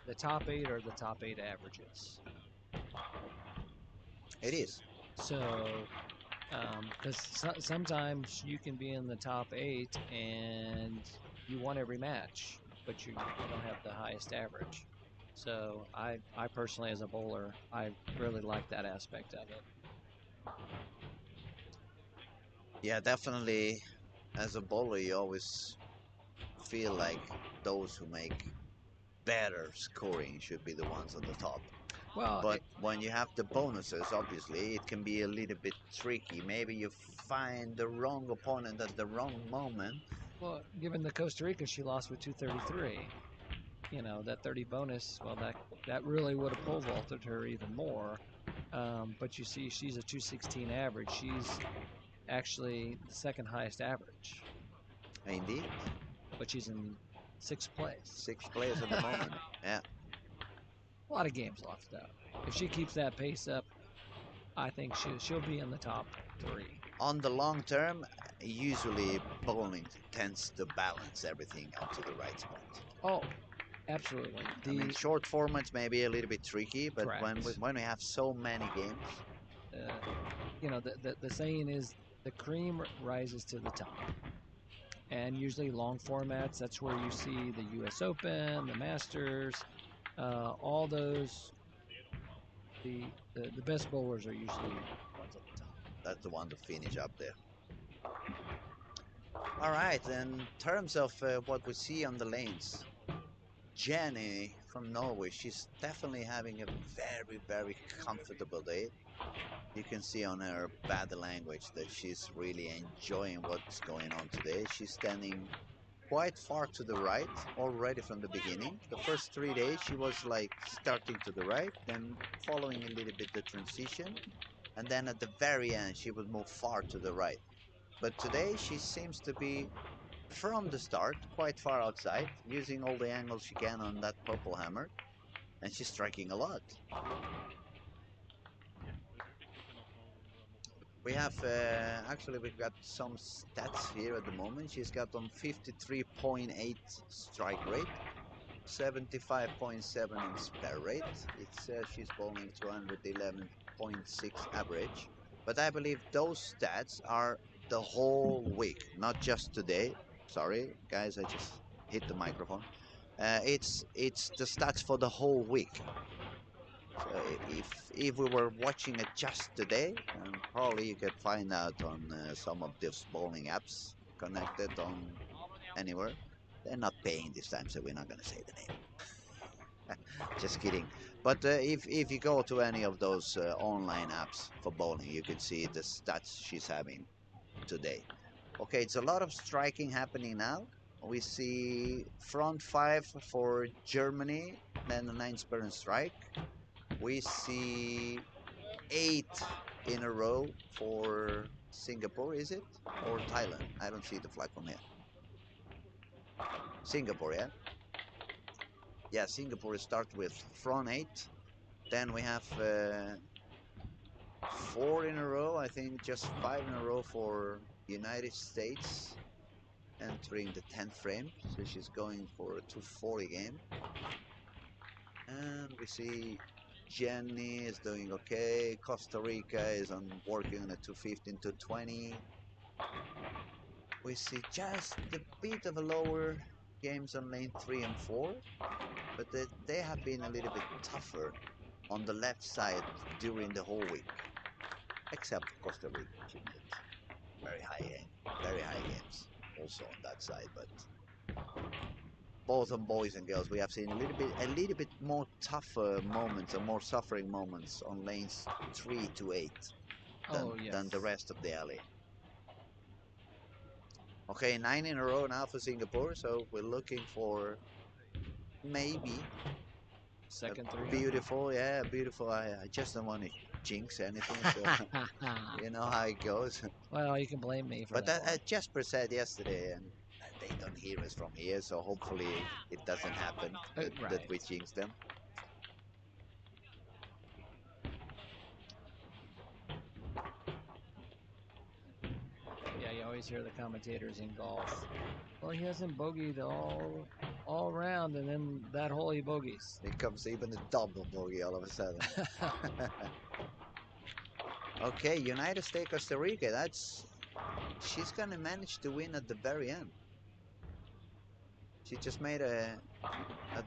the top 8 are the top 8 averages. It is. So, because sometimes you can be in the top 8 and you won every match, but you don't have the highest average. So I personally, as a bowler, I really like that aspect of it. Yeah, definitely. As a bowler, you always feel like those who make better scoring should be the ones on the top. Well, But when you have the bonuses, obviously, it can be a little bit tricky. Maybe you find the wrong opponent at the wrong moment. well, given the Costa Rica, she lost with 233. That 30 bonus, well, that really would have pole vaulted her even more. But you see, she's a 216 average. actually the second highest average, Indeed, but she's in sixth place. sixth place at the moment. Yeah. A lot of games left though. If she keeps that pace up, I think she'll be in the top 3. On the long term, usually bowling tends to balance everything onto the right spot. Oh, absolutely. I mean, short formats may be a little bit tricky, but Correct. when we have so many games, you know, the saying is the cream rises to the top. And usually long formats, that's where you see the U.S. Open, the Masters, all those. The best bowlers are usually ones at the top. that's the one to finish up there. All right, in terms of what we see on the lanes, Jenny from Norway, she's definitely having a very, very comfortable day. You can see on her body language that she's really enjoying what's going on today. She's standing quite far to the right already from the beginning. The first 3 days she was like starting to the right, then following a little bit the transition, and then at the very end she would move far to the right. But today she seems to be from the start quite far outside, using all the angles she can on that purple hammer, and she's striking a lot. We have actually we've got some stats here at the moment. She's got on 53.8 strike rate, 75.7 on spare rate. It says she's bowling 211.6 average, but I believe those stats are the whole week, not just today. Sorry, guys, I just hit the microphone. It's the stats for the whole week. So if we were watching it just today, probably you could find out on some of these bowling apps connected on anywhere. They're not paying this time, so we're not going to say the name. Just kidding. But if you go to any of those online apps for bowling, you can see the stats she's having today. Okay, it's a lot of striking happening now. We see front 5 for Germany, then a 9 spare and strike. We see 8 in a row for Singapore, is it? Or Thailand? I don't see the flag from here. Singapore, yeah? Yeah, Singapore starts with front 8. Then we have 4 in a row, I think just 5 in a row for United States, entering the 10th frame. So she's going for a 240 game. And we see Jenny is doing okay. Costa Rica is working on a 215 to 20. We see just a bit of a lower games on lane 3 and 4, but they have been a little bit tougher on the left side during the whole week, except Costa Rica, which is very high games also on that side. But both on boys and girls, we have seen a little bit more tougher moments and more suffering moments on lanes 3 to 8 than the rest of the alley. Okay, 9 in a row now for Singapore, so we're looking for maybe second 3. Beautiful. I just don't want to jinx anything, so you know how it goes. Well, you can blame me for But that. Jasper said yesterday, and they don't hear us from here, so hopefully it doesn't happen that we jinx them. Yeah, you always hear the commentators in golf. Well, he hasn't bogeyed all round, and then that hole he bogeys. It comes even a double bogey all of a sudden. Okay, United States, Costa Rica. She's gonna manage to win at the very end. She just made a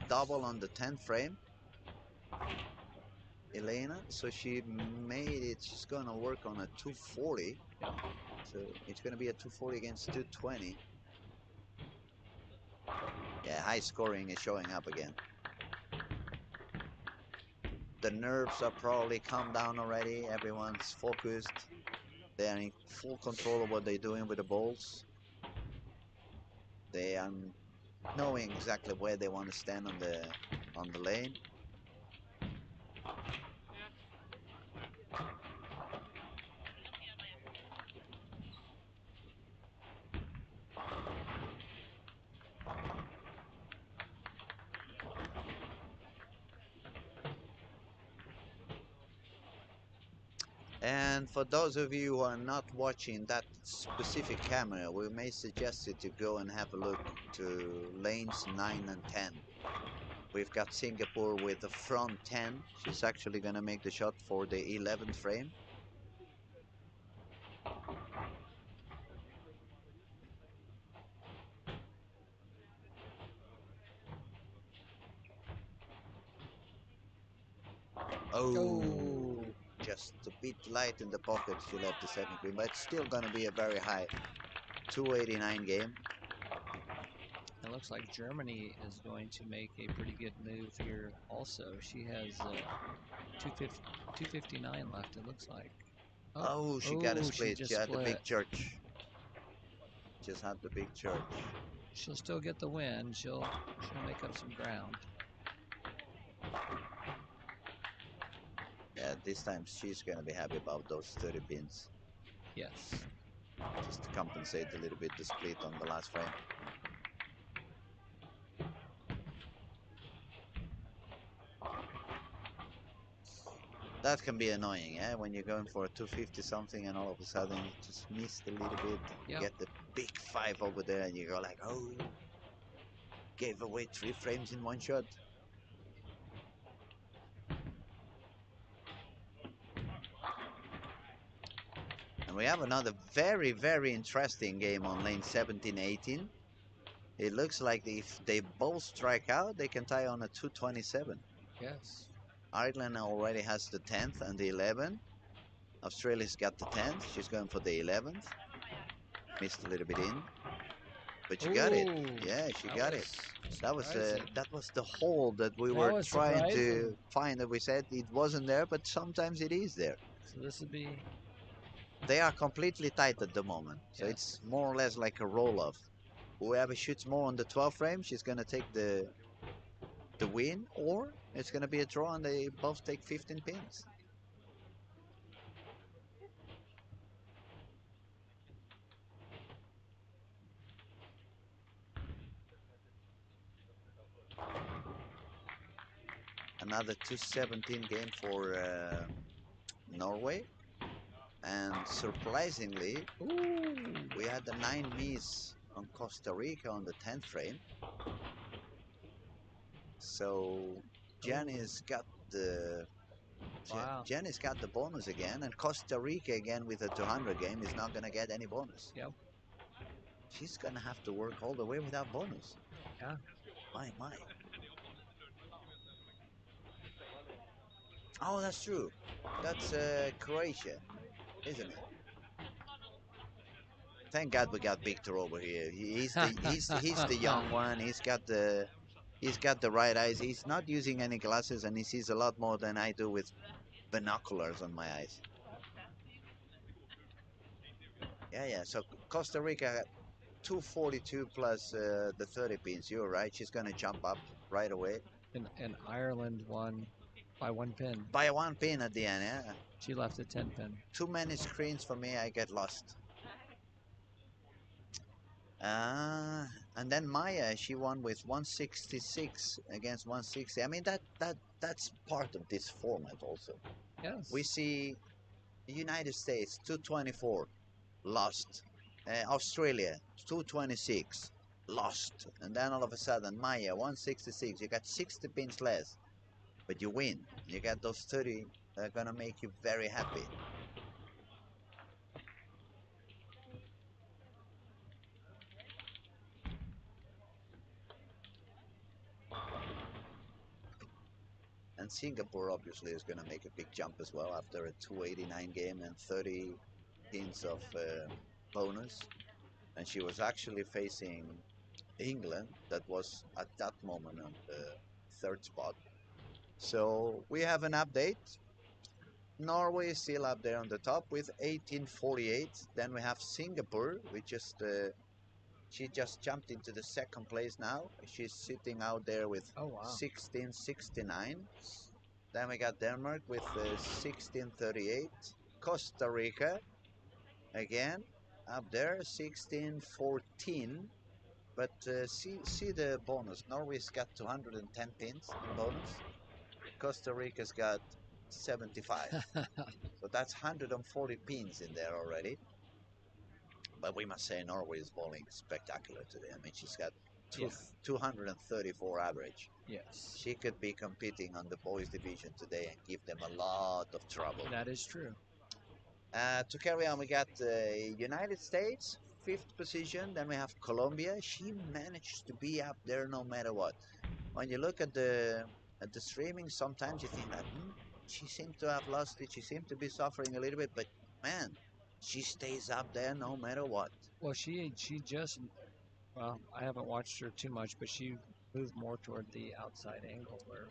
double on the 10th frame, Elena. So she made it. She's gonna work on a 240. So it's gonna be a 240 against 220. Yeah, high scoring is showing up again. The nerves are probably calmed down already. Everyone's focused. They are in full control of what they're doing with the balls. They are knowing exactly where they want to stand on the lane. And for those of you who are not watching that specific camera, we may suggest you to go and have a look to lanes 9 and 10. We've got Singapore with the front 10. She's actually going to make the shot for the 11th frame. Oh, just a bit light in the pocket. She left the second green, but it's still going to be a very high 289 game. It looks like Germany is going to make a pretty good move here also. She has 259 left, it looks like. Oh, she got a split. She had split. the big church. Just had the big church. She'll still get the win. She'll make up some ground. Yeah, this time she's going to be happy about those 30 pins. Yes. Just to compensate a little bit the split on the last frame. That can be annoying, eh? When you're going for a 250 something and all of a sudden you just missed a little bit. You get the big 5 over there and you go like, oh, gave away 3 frames in one shot. And we have another very, very interesting game on lane 17-18. It looks like if they both strike out, they can tie on a 227. Yes. Ireland already has the 10th and the 11th. Australia's got the 10th. She's going for the 11th. Missed a little bit in, but she got it. Yeah, she got it. That was the hole that we were trying to find. That we said it wasn't there, but sometimes it is there. So this would be. They are completely tight at the moment, so it's more or less like a roll-off. Whoever shoots more on the 12th frame, she's gonna take the win, or it's gonna be a draw and they both take 15 pins. Another 217 game for Norway, and surprisingly, we had the 9 miss on Costa Rica on the 10th frame. So Jenny's got the Jenny's got the bonus again, and Costa Rica again with a 200 game is not gonna get any bonus. Yep. She's gonna have to work all the way without bonus. Yeah. My. Oh, that's true. That's Croatia, isn't it? Thank God we got Victor over here. He's the young one. He's got the right eyes. He's not using any glasses, and he sees a lot more than I do with binoculars on my eyes. Yeah. So Costa Rica 242 plus the 30 pins. You're right. She's gonna jump up right away. And Ireland won by 1 pin. By 1 pin at the end, yeah. She left a 10 pin. Too many screens for me. I get lost. And then Maya, she won with 166 against 160. I mean, that's part of this format also. Yes. We see the United States 224 lost, Australia 226 lost, and then all of a sudden Maya 166. You got 60 pins less, but you win. You got those 30 that are gonna make you very happy. And Singapore obviously is going to make a big jump as well after a 289 game and 30 pins of bonus. And she was actually facing England, that was at that moment on the 3rd spot. So we have an update. Norway is still up there on the top with 1848. Then we have Singapore, which she just jumped into the 2nd place now. She's sitting out there with 1669. Then we got Denmark with 1638. Costa Rica again up there 1614. But see the bonus. Norway's got 210 pins in bonus. Costa Rica's got 75. So but that's 140 pins in there already. But we must say Norway is bowling spectacular today. I mean, she's got Yeah. 234 average. Yes. She could be competing on the boys division today and give them a lot of trouble. That is true. To carry on, we got United States, 5th position. Then we have Colombia. She managed to be up there no matter what. When you look at the streaming, sometimes you think that she seems to have lost it. She seems to be suffering a little bit, but man, she stays up there no matter what. Well, she just, well, I haven't watched her too much, but she moved more toward the outside angle where.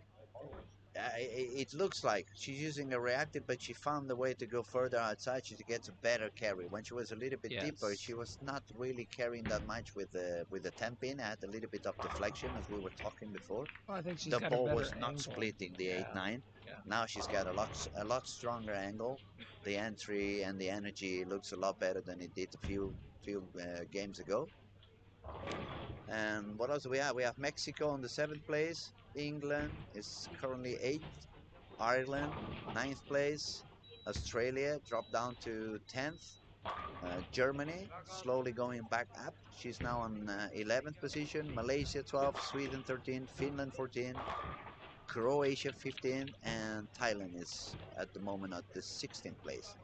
It looks like she's using a reactive, but she found a way to go further outside. She gets a better carry. When she was a little bit deeper, she was not really carrying that much with the 10 pin. Had a little bit of deflection, as we were talking before. Well, I think she's The got ball a better was not angle. splitting the 8-9. Yeah. Now she's got a lot stronger angle. The entry and the energy looks a lot better than it did a few games ago. And what else do we have? We have Mexico on the 7th place. England is currently 8th. Ireland, 9th place. Australia dropped down to 10th. Germany slowly going back up. She's now on 11th position. Malaysia 12th. Sweden 13th. Finland 14th. Croatia 15th. And Thailand is at the moment at the 16th place.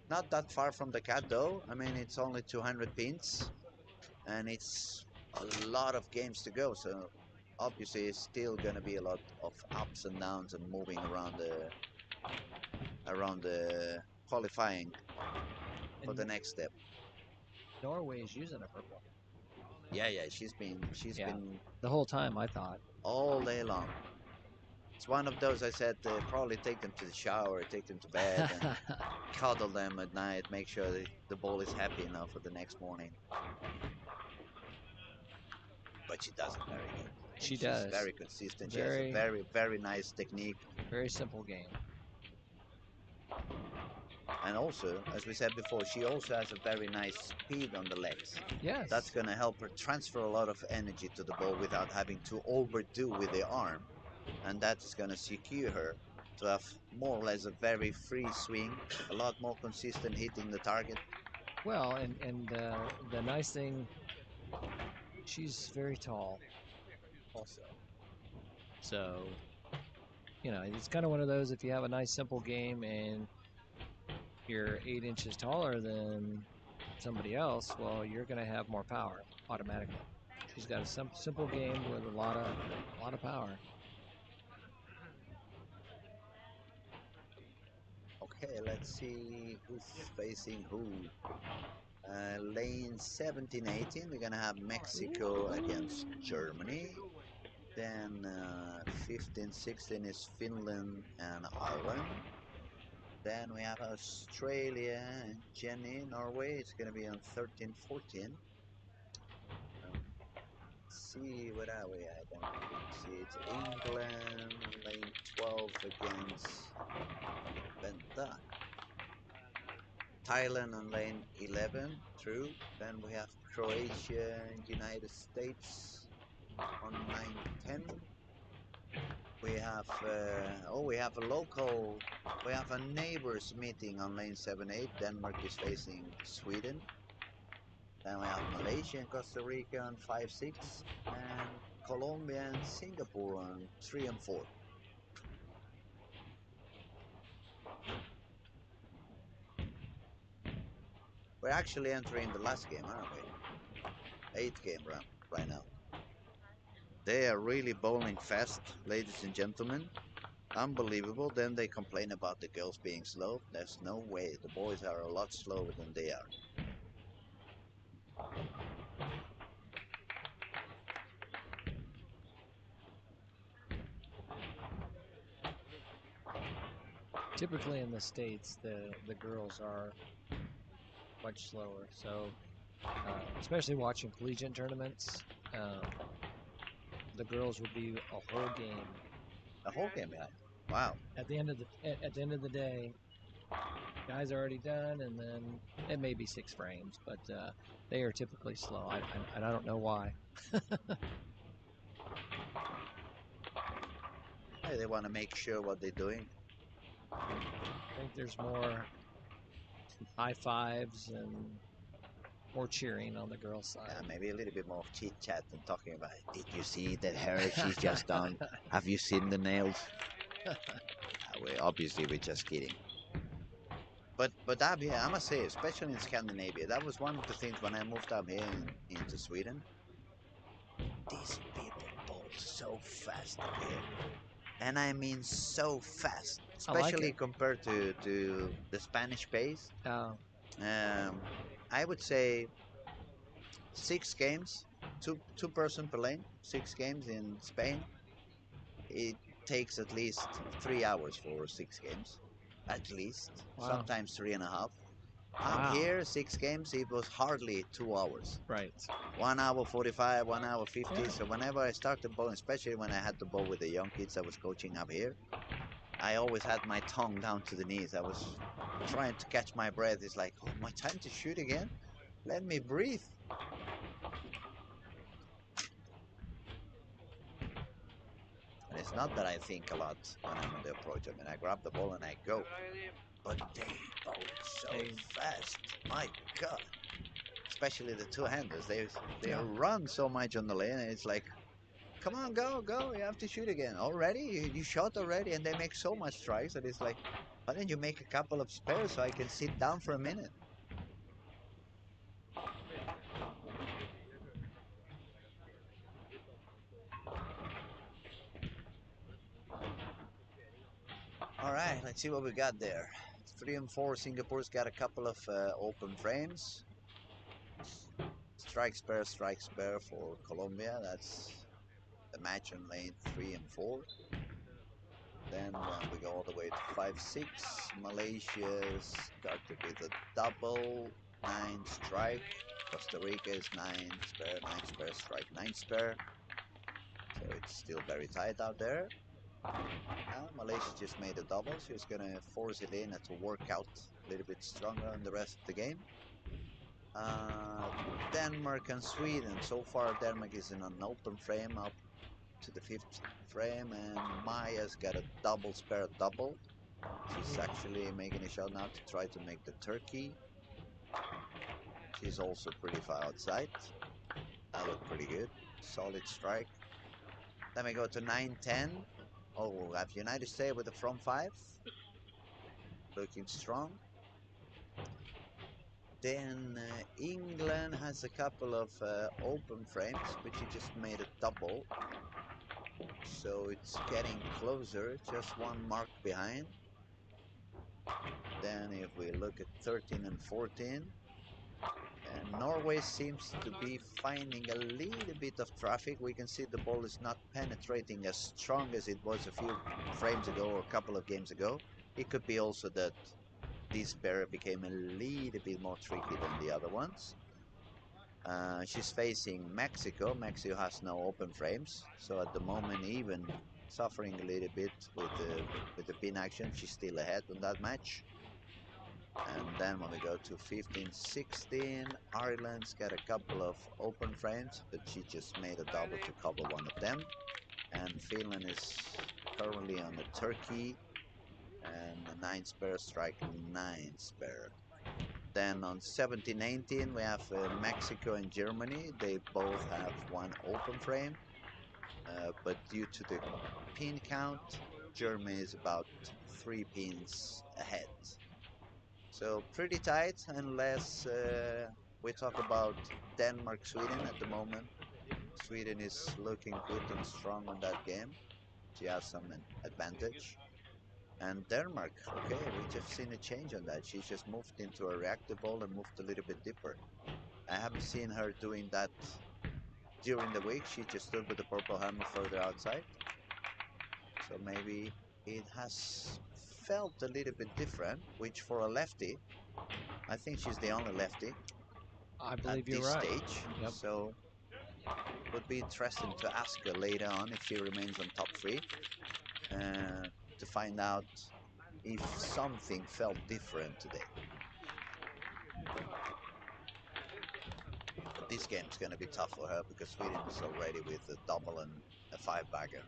Not that far from the cat though. I mean, it's only 200 pins. And it's a lot of games to go, so obviously it's still going to be a lot of ups and downs and moving around the qualifying for the next step. Norway is using a purple. Yeah, she's been the whole time, I thought, all day long. It's one of those I said probably take them to the shower, take them to bed, and cuddle them at night, make sure the ball is happy enough for the next morning. But she does it very good. She's very consistent. She has a very nice technique. Very simple game. And also, as we said before, she also has a very nice speed on the legs. Yes. That's going to help her transfer a lot of energy to the ball without having to overdo with the arm. And that's going to secure her to have more or less a very free swing, a lot more consistent hitting the target. Well, and the nice thing, she's very tall also. So, it's kind of one of those, if you have a nice simple game and you're 8 inches taller than somebody else, well, you're going to have more power automatically. She's got a simple game with a lot of power. Okay, let's see who's facing who. Lane 17-18, we're gonna have Mexico against Germany. Then 15-16 is Finland and Ireland. Then we have Australia and Jenny. Norway is gonna be on 13-14. See what are we at? See, it's England, lane 12 against Benta. Thailand on lane 11, true. Then we have Croatia and United States on line 10. We have a neighbors meeting on lane 7-8. Denmark is facing Sweden. Then we have Malaysia and Costa Rica on 5-6, and Colombia and Singapore on 3 and 4. We're actually entering the last game, aren't we? 8th game round right now. They are really bowling fast, ladies and gentlemen. Unbelievable. Then they complain about the girls being slow. There's no way. The boys are a lot slower than they are. Typically in the States, the girls are much slower. So, especially watching collegiate tournaments, the girls will be a whole game. A whole game, yeah. Wow. At the end of the day, guys are already done, and then it may be 6 frames, but they are typically slow. I don't know why. Hey, they want to make sure what they're doing. I think there's more high fives and more cheering on the girls' side. Maybe a little bit more chit chat than talking about, did you see that hair she's just done? Have you seen the nails? Obviously, we're just kidding. But I must say, especially in Scandinavia, that was one of the things when I moved up here into Sweden. These people bowl so fast up here. And I mean so fast, especially compared to the Spanish pace. Oh. I would say 6 games, two person per lane, 6 games in Spain. It takes at least 3 hours for 6 games, at least. Wow. Sometimes 3.5. Wow. Up here, 6 games, it was hardly 2 hours. Right. 1 hour 45, 1 hour 50. Yeah. So whenever I started bowling, especially when I had to bowl with the young kids I was coaching up here, I always had my tongue down to the knees. I was trying to catch my breath. It's like, oh, my time to shoot again? Let me breathe. And it's not that I think a lot when I'm on the approach. I mean, I grab the ball and I go. But they bowl so fast. My God. Especially the two-handers. They run so much on the lane. And it's like, come on, go. You have to shoot again. Already? You shot already? And they make so much strikes that it's like, why don't you make a couple of spares so I can sit down for a minute? All right, let's see what we got there. 3 and 4. Singapore's got a couple of open frames. Strike spare for Colombia. That's the match on lane 3 and 4. Then we go all the way to 5-6. Malaysia started with a double 9 strike. Costa Rica is 9 spare strike 9 spare. So it's still very tight out there. Now Malaysia just made a double. She's gonna force Elena to work out a little bit stronger in the rest of the game. Denmark and Sweden. So far Denmark is in an open frame up to the 5th frame, and Maya's got a double spare double. She's actually making a shot now to try to make the turkey. She's also pretty far outside. That looked pretty good. Solid strike. Then we go to 9-10. Oh, we have United States with the front 5. Looking strong. Then England has a couple of open frames, but she just made a double. So it's getting closer, just 1 mark behind. Then if we look at 13 and 14, and Norway seems to be finding a little bit of traffic. We can see the ball is not penetrating as strong as it was a few frames ago or a couple of games ago. It could be also that this pair became a little bit more tricky than the other ones. She's facing Mexico. Mexico has no open frames, so at the moment even suffering a little bit with the pin action. She's still ahead on that match. And then when we go to 15-16, Ireland's got a couple of open frames, but she just made a double to cover one of them. And Finland is currently on the turkey and a 9 spare strike 9 spare. Then on 17-18 we have Mexico and Germany. They both have 1 open frame, but due to the pin count, Germany is about 3 pins ahead. So pretty tight, unless we talk about Denmark-Sweden at the moment. Sweden is looking good and strong on that game. She has some advantage. And Denmark, okay, we just seen a change on that. She just moved into a reactive ball and moved a little bit deeper. I haven't seen her doing that during the week. She just stood with the purple hammer further outside. So maybe it has felt a little bit different, which for a lefty, I think she's the only lefty I believe at you're this right. stage. Yep. So it would be interesting to ask her later on if she remains on top 3 to find out if something felt different today. But this game's going to be tough for her because Sweden is already with a double and a 5-bagger.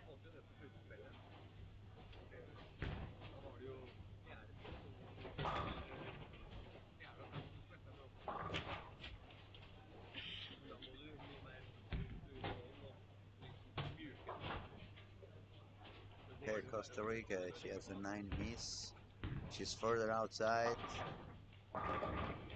Okay, Costa Rica, she has a 9 miss. She's further outside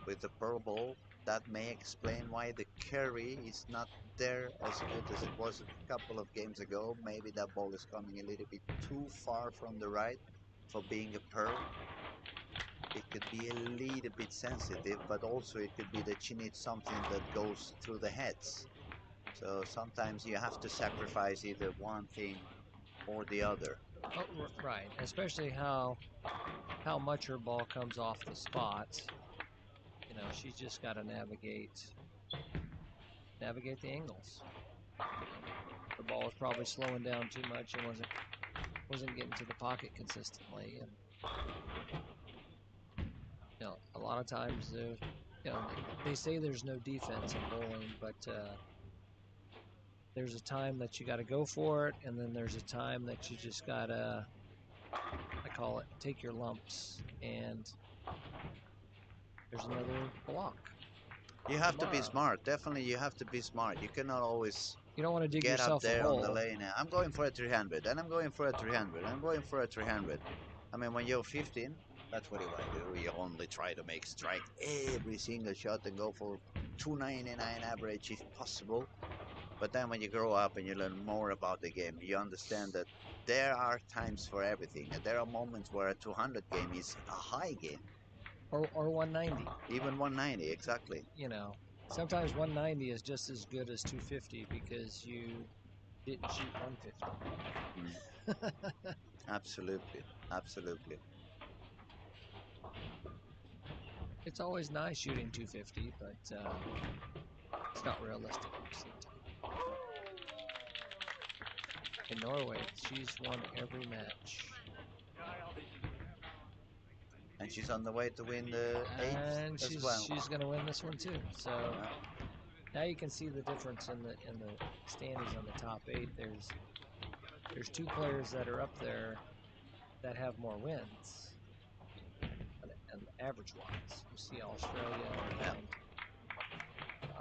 with the pearl ball. That may explain why the carry is not there as good as it was a couple of games ago. Maybe that ball is coming a little bit too far from the right for being a pearl. It could be a little bit sensitive, but also it could be that she needs something that goes through the heads. So sometimes you have to sacrifice either one thing or the other. Oh, right, especially how much her ball comes off the spot. You know, she's just got to navigate the angles. The ball was probably slowing down too much and wasn't getting to the pocket consistently. And you know, a lot of times, you know, they say there's no defense in bowling, but there's a time that you got to go for it, and then there's a time that you just gotta, I call it, take your lumps, and there's another block. You have to be smart. Definitely, you have to be smart. You cannot always You don't want to dig get up yourself a there on the hole. lane. I'm going for a 300, and I'm going for a 300, and I'm going for a 300. I mean, when you're 15, that's what you want to do. You only try to make strike every single shot and go for 299 average if possible. But then when you grow up and you learn more about the game, you understand that there are times for everything. And there are moments where a 200 game is a high game. Or 190. Even 190, exactly. You know, sometimes 190 is just as good as 250 because you didn't shoot 150. Absolutely, absolutely. It's always nice shooting 250, but it's not realistic at the same time. In Norway, she's won every match. And she's on the way to win the 8th And as well. she's going to win this one too. So now you can see the difference in the standings on the top 8. There's 2 players that are up there that have more wins and average wise. You see Australia and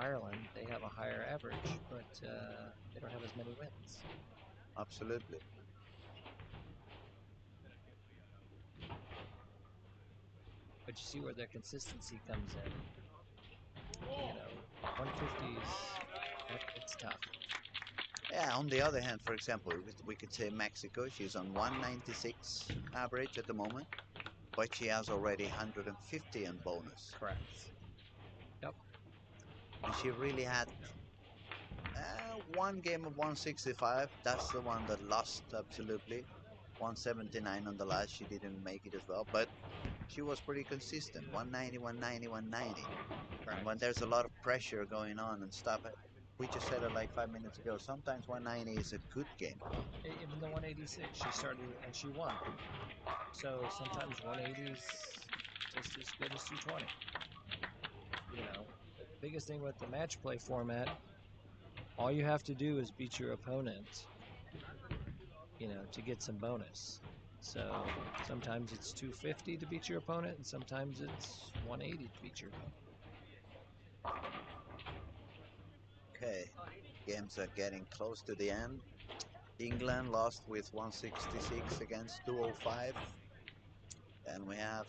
Ireland, they have a higher average, but they don't have as many wins. Absolutely. But you see where their consistency comes in. You know, 150s, it's tough. Yeah, on the other hand, for example, we could say Mexico, she's on 196 average at the moment, but she has already 150 in bonus. Correct. Yep. And she really had one game of 165. That's the one that lost, absolutely. 179 on the last, she didn't make it as well, but she was pretty consistent. 190, 190, 190. And when there's a lot of pressure going on and stuff, we just said it like 5 minutes ago, sometimes 190 is a good game. Even the 186, she started and she won. So sometimes 180 is just as good as 220. You know, the biggest thing with the match play format, all you have to do is beat your opponent, you know, to get some bonus. So sometimes it's 250 to beat your opponent, and sometimes it's 180 to beat your opponent. Okay, games are getting close to the end. England lost with 166 against 205. And we have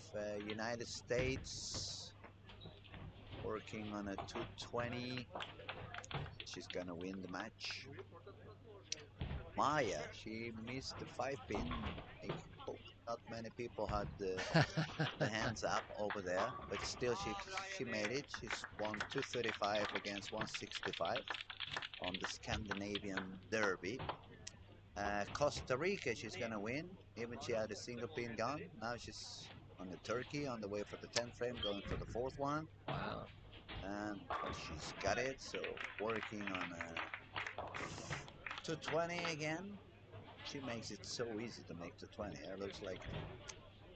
United States working on a 220. She's gonna win the match. Maya, she missed the 5-pin. Not many people had the hands up over there, but still she made it. She's won 235 against 165 on the Scandinavian Derby. Costa Rica, she's gonna win. Even she had a single pin gun. Now she's on the Turkey on the way for the 10th frame, going for the 4th one. Wow. And she's got it, so working on a 220 again. She makes it so easy to make 220. It looks like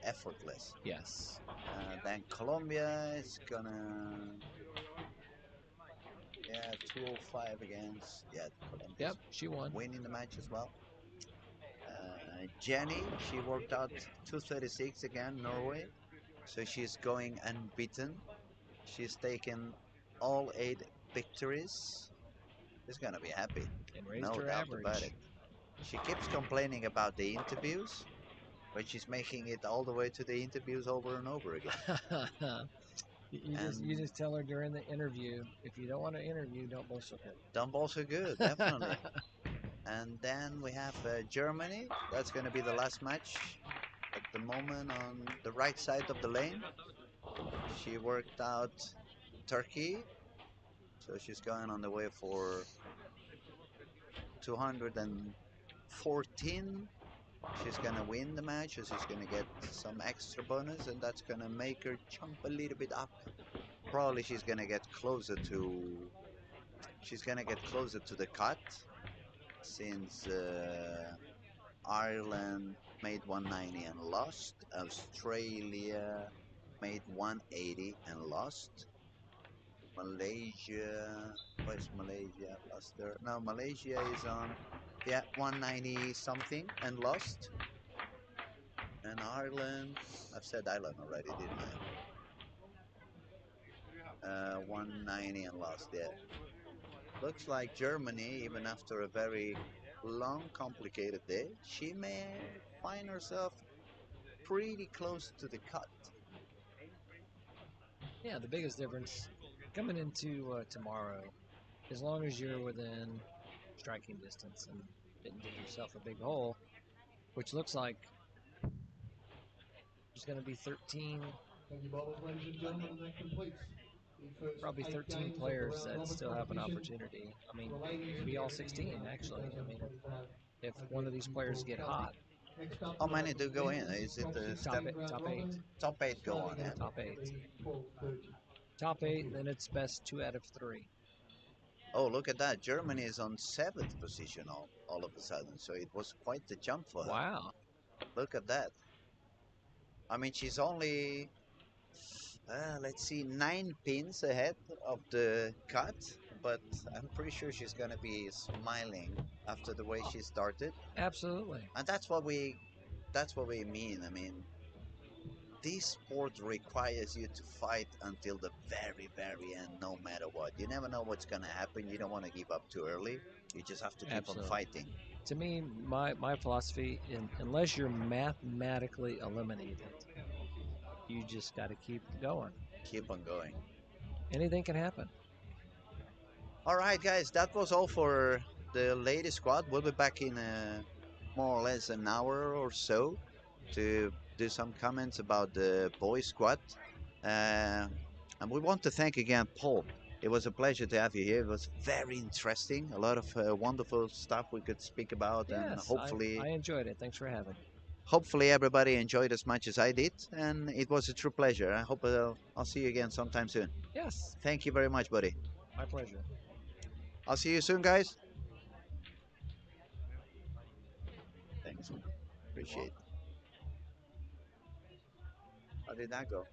effortless. Yes. Then Colombia is gonna, 205 against, Colombia. Yep, she won. Winning the match as well. Jenny, she worked out 236 again, Norway. So she's going unbeaten. She's taken all 8 victories. She's gonna be happy. And raised No her doubt average. about it. She keeps complaining about the interviews, but she's making it all the way to the interviews over and over again. You just tell her during the interview, if you don't want to interview, don't bowl so good. Don't bowl so good, definitely. And then we have Germany. That's going to be the last match at the moment on the right side of the lane. She worked out Turkey, so she's going on the way for 214. She's going to win the match, so she's going to get some extra bonus, and that's going to make her jump a little bit up. Probably she's going to get closer to the cut, since Ireland made 190 and lost. Australia made 180 and lost. Malaysia, where's Malaysia? Lost there. No, Malaysia is on, 190 something and lost. And Ireland, I've said Ireland already, didn't I? 190 and lost, yeah. Looks like Germany, even after a very long, complicated day, she may find herself pretty close to the cut. Yeah, the biggest difference coming into tomorrow, as long as you're within striking distance and didn't dig yourself a big hole, which looks like there's going to be 13, Thank you, bowlers, ladies and gentlemen, and that completes the first probably 8 13 games of the players round that robin still have an competition. opportunity. I mean, For the ladies, maybe all the 16, actually. I mean, 2025 if one of these IBF players World get Cup. hot, Next up, How we have many do go in? men's Is it top the 16 round top 8. robin, top 8 go on, starting yeah? at Top 8. the 12:30. Top Thank 8, you. then it's best 2 out of 3. Oh, look at that. Germany is on 7th position all of a sudden, so it was quite the jump for her. Wow. Look at that. I mean, she's only, let's see, 9 pins ahead of the cut, but I'm pretty sure she's going to be smiling after the way she started. Absolutely. And that's what we mean. I mean, this sport requires you to fight until the very, very end, no matter what. You never know what's going to happen. You don't want to give up too early. You just have to keep Absolutely. on fighting. To me, my philosophy, unless you're mathematically eliminated, you just got to keep going. Keep on going. Anything can happen. All right, guys, that was all for the ladies squad. We'll be back in more or less an hour or so to do some comments about the boys squad. And we want to thank again Paul. It was a pleasure to have you here. It was very interesting. A lot of wonderful stuff we could speak about, and Yes, hopefully, I enjoyed it. Thanks for having me. hopefully everybody enjoyed as much as I did. And it was a true pleasure. I hope I'll see you again sometime soon. Yes, Thank you very much, buddy. my pleasure. I'll see you soon, guys. Thanks. Appreciate it. How did that go?